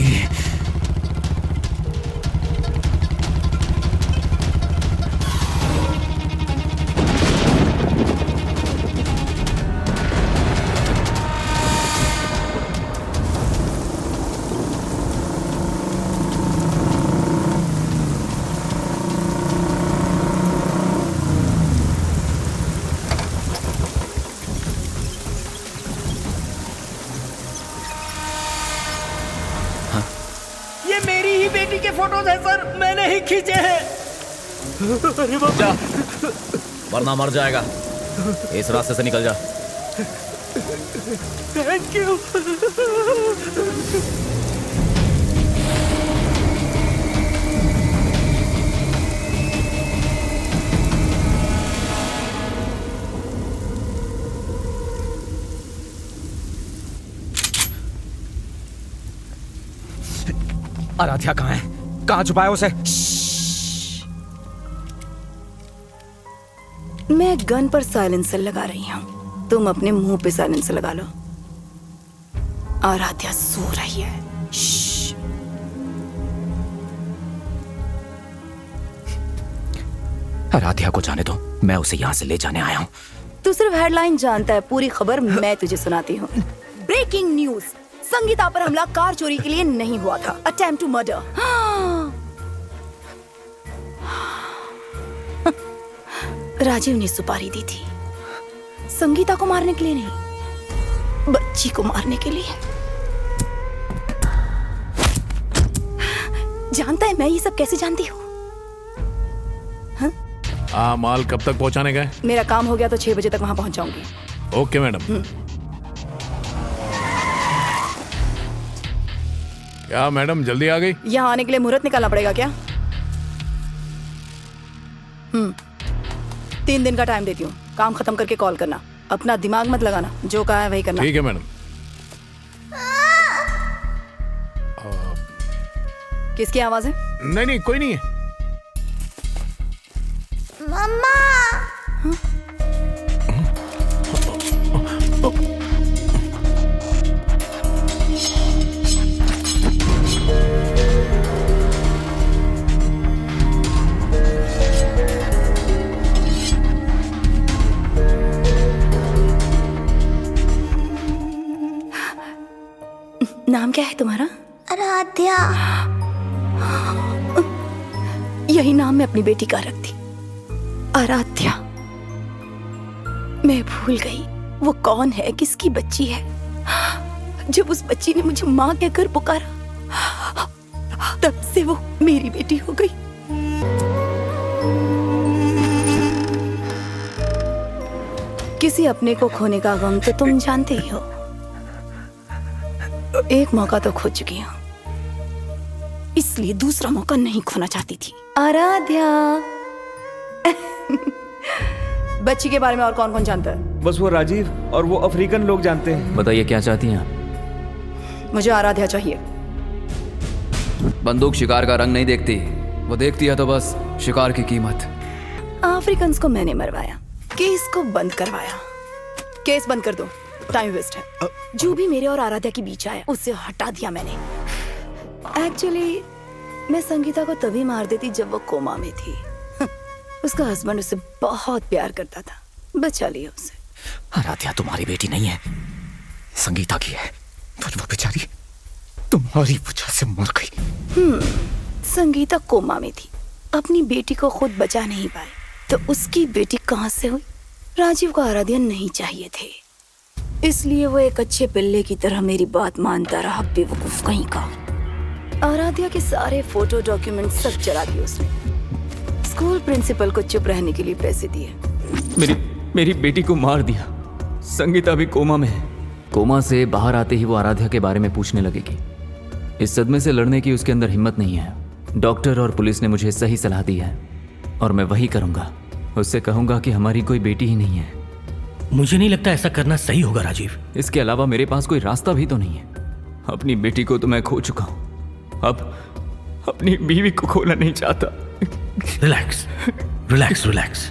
फोटोज है सर, मैंने ही खींचे हैं। अरे बाप, वरना मर जाएगा। इस रास्ते से निकल जा। Thank you. आराध्या कहाँ है? कहाँ छुपाया उसे? मैं गन पर साइलेंसर लगा रही हूँ। तुम अपने मुंह पे साइलेंसर लगा लो। आराध्या सो रही है। श्श्श। आराध्या को जाने दो, मैं उसे यहाँ से ले जाने आया हूँ। तू सिर्फ हेडलाइन जानता है, पूरी खबर मैं तुझे सुनाती हूँ। ब्रेकिंग न्यूज, संगीता पर हमला कार चोरी के लिए नहीं हुआ था, अटेम्प्ट टू मर्डर। राजीव ने सुपारी दी थी, संगीता को मारने के लिए नहीं, बच्ची को मारने के लिए। जानता है मैं ये सब कैसे जानती हूँ? माल कब तक पहुंचाने गए? मेरा काम हो गया तो 6 बजे तक वहां पहुंच जाऊंगी। Okay madam. क्या मैडम जल्दी आ गई? यहाँ आने के लिए मुहूर्त निकालना पड़ेगा क्या? 3 दिन का टाइम देती हूँ, काम खत्म करके कॉल करना। अपना दिमाग मत लगाना, जो कहा है वही करना। ठीक है मैडम। किसकी आवाज है? नहीं कोई नहीं है। मम्मा। नाम क्या है तुम्हारा? आराध्या। यही नाम मैं अपनी बेटी का रखती, आराध्या। मैं भूल गई वो कौन है, किसकी बच्ची है। जब उस बच्ची ने मुझे माँ कहकर पुकारा, तब से वो मेरी बेटी हो गई। किसी अपने को खोने का गम तो तुम जानते ही हो। एक मौका तो खो चुकी हूँ, इसलिए दूसरा मौका नहीं खोना चाहती थी। आराध्या। बच्ची के बारे में और कौन कौन जानता है? बस वो राजीव और वो अफ्रीकन लोग जानते हैं। बताइए क्या चाहती हैं आप? मुझे आराध्या चाहिए। बंदूक शिकार का रंग नहीं देखती, वो देखती है तो बस शिकार की कीमत। अफ्रीकन को मैंने मरवाया, केस को बंद करवाया। केस बंद कर दो, टाइम वेस्ट है। जो भी मेरे और आराध्या के बीच आया उसे हटा दिया मैंने। एक्चुअली मैं संगीता को तभी मार देती जब वो कोमा में थी। उसका हस्बैंड उसे बहुत प्यार करता था, बचा लिया उसे। आराध्या तुम्हारी बेटी नहीं है, संगीता की है, पर वो बेचारी तुम्हारी वजह से मर गई। संगीता कोमा में थी, अपनी बेटी को खुद बचा नहीं पाई, तो उसकी बेटी कहां से हुई? राजीव को आराध्या नहीं चाहिए थे, इसलिए वो एक अच्छे पिल्ले की तरह मेरी बात मानता रहा, बेवकूफ कहीं का। आराध्या के सारे फोटो डॉक्यूमेंट सब चला दिए उसने। स्कूल प्रिंसिपल को चुप रहने के लिए पैसे दिए। मेरी बेटी को मार दिया। संगीता भी कोमा में है। कोमा से बाहर आते ही वो आराध्या के बारे में पूछने लगेगी। इस सदमे से लड़ने की उसके अंदर हिम्मत नहीं है। डॉक्टर और पुलिस ने मुझे सही सलाह दी है और मैं वही करूंगा। उससे कहूंगा कि हमारी कोई बेटी ही नहीं है। मुझे नहीं लगता ऐसा करना सही होगा राजीव। इसके अलावा मेरे पास कोई रास्ता भी तो नहीं है। अपनी बेटी को तो मैं खो चुका हूं, अब अपनी बीवी को खोना नहीं चाहता। Relax relax relax.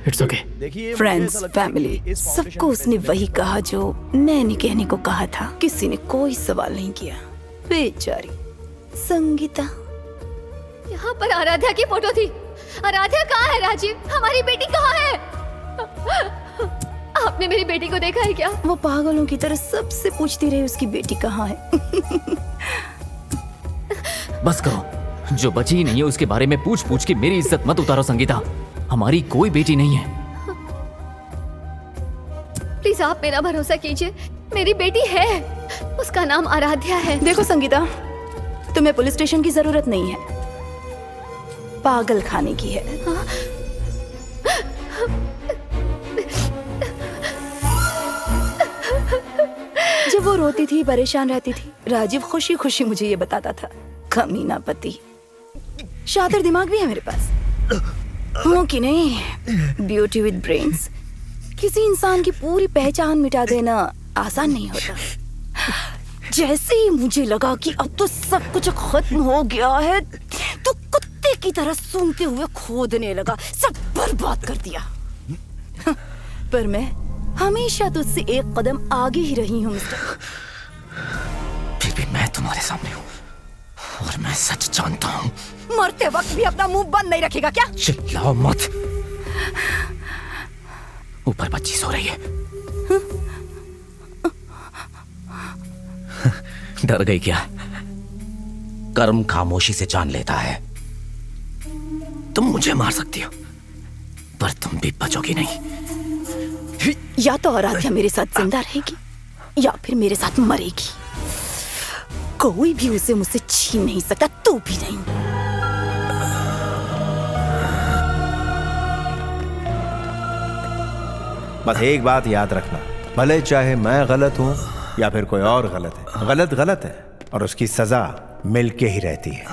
It's okay. Friends, family, सबको उसने वही कहा जो मैंने कहने को कहा था। किसी ने कोई सवाल नहीं किया। बेचारी संगीता। यहाँ पर आराध्या की फोटो थी। आराध्या कहाँ है राजीव? हमारी बेटी कहाँ है? आपने मेरी बेटी को देखा है क्या? वो पागलों की तरह सबसे पूछती रही उसकी बेटी कहाँ है। बस करो, जो बची ही नहीं है उसके बारे में पूछ के मेरी इज्जत मत उतारो संगीता। हमारी कोई बेटी नहीं है। प्लीज आप मेरा भरोसा कीजिए, मेरी बेटी है, उसका नाम आराध्या है। देखो संगीता, तुम्हें पुलिस स्टेशन की जरूरत नहीं है, पागल खाने की है। जब वो रोती थी, परेशान रहती थी, राजीव खुशी खुशी मुझे ये बताता था। कमीना पति। शातिर दिमाग भी है मेरे पास, हो कि नहीं? Beauty with brains. किसी इंसान की पूरी पहचान मिटा देना आसान नहीं होता। जैसे ही मुझे लगा कि अब तो सब कुछ खत्म हो गया है, तो कुत्ते की तरह सूंघते हुए खोदने लगा, सब बर्बाद कर दिया। पर मैं हमेशा तुझसे एक कदम आगे ही रही हूँ मिस्टर। फिर भी मैं तुम्हारे सामने हूँ और मैं सच जानता हूँ। मरते वक्त भी अपना मुंह बंद नहीं रखेगा क्या? चिल्लाओ मत। ऊपर बच्ची सो रही है। डर गई क्या? कर्म खामोशी से जान लेता है। तुम मुझे मार सकती हो पर तुम भी बचोगी नहीं। या तो आराध्या मेरे साथ जिंदा रहेगी या फिर मेरे साथ मरेगी। कोई भी उसे मुझसे छीन नहीं सकता, तू भी नहीं। बस एक बात याद रखना, भले चाहे मैं गलत हूं या फिर कोई और गलत है, गलत गलत है और उसकी सजा मिलके ही रहती है।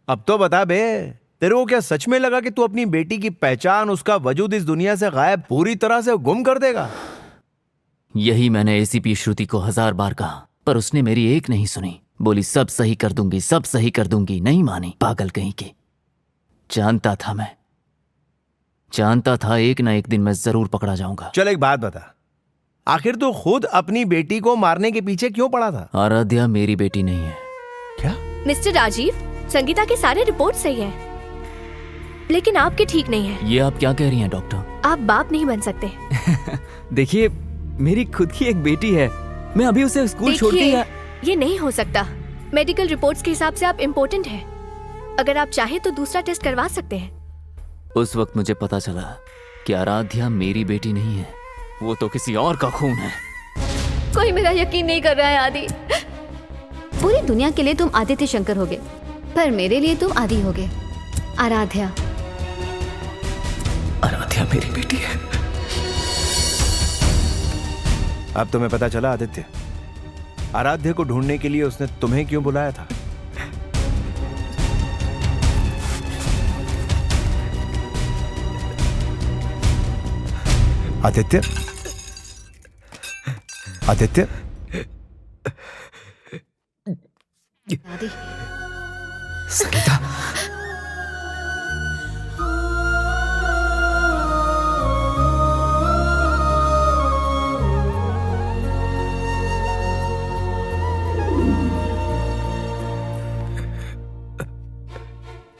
अब तो बता बे, तेरे को क्या सच में लगा कि तू अपनी बेटी की पहचान, उसका वजूद इस दुनिया से गायब, पूरी तरह से गुम कर देगा? यही मैंने एसीपी श्रुति को 1000 बार कहा पर उसने मेरी एक नहीं सुनी। बोली सब सही कर दूंगी, सब सही कर दूंगी। नहीं मानी, पागल कहीं की। जानता था, मैं जानता था एक ना एक दिन मैं जरूर पकड़ा जाऊंगा। चल एक बात बता, आखिर तू खुद अपनी बेटी को मारने के पीछे क्यों पड़ा था? आराध्या मेरी बेटी नहीं है। क्या? मिस्टर राजीव, संगीता के सारे रिपोर्ट सही हैं, लेकिन आपके ठीक नहीं है। ये आप क्या कह रही हैं डॉक्टर? आप बाप नहीं बन सकते। देखिए, मेरी खुद की एक बेटी है, मैं अभी उसे स्कूल छोड़ के ये नहीं हो सकता। मेडिकल रिपोर्ट्स के हिसाब से आप इम्पोर्टेंट हैं। अगर आप चाहें तो दूसरा टेस्ट करवा सकते हैं। उस वक्त मुझे पता चला कि आराध्या मेरी बेटी नहीं है, वो तो किसी और का खून है। कोई मेरा यकीन नहीं कर रहा है आदि। पूरी दुनिया के लिए तुम आदित्य शंकर होगे, पर मेरे लिए तुम आदि होगे। आराध्या मेरी बेटी है। अब तुम्हें पता चला आदित्य, आराध्या को ढूंढने के लिए उसने तुम्हें क्यों बुलाया था? आदित्य, आदित्य, आदि। संगीता,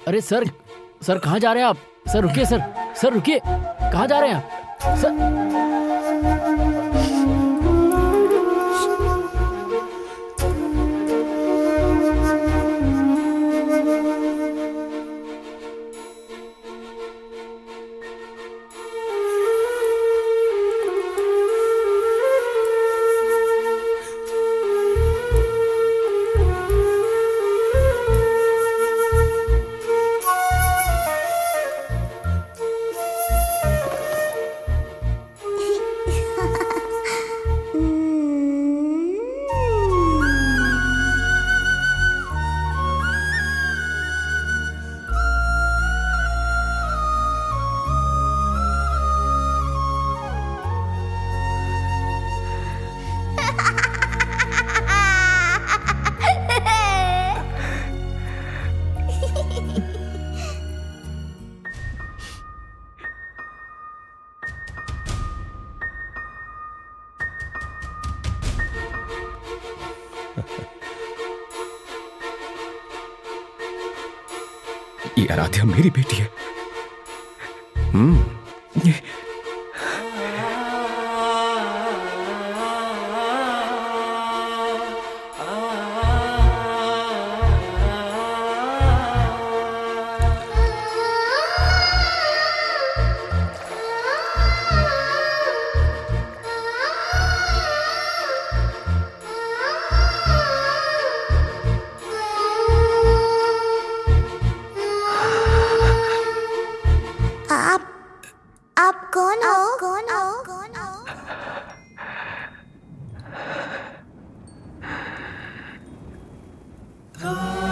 अरे सर, सर कहाँ जा रहे हैं आप? सर रुकिए, सर रुकिए, कहाँ जा रहे हैं आप? सर ये आराध्या मेरी बेटी है। ये आप कौन हो? Oh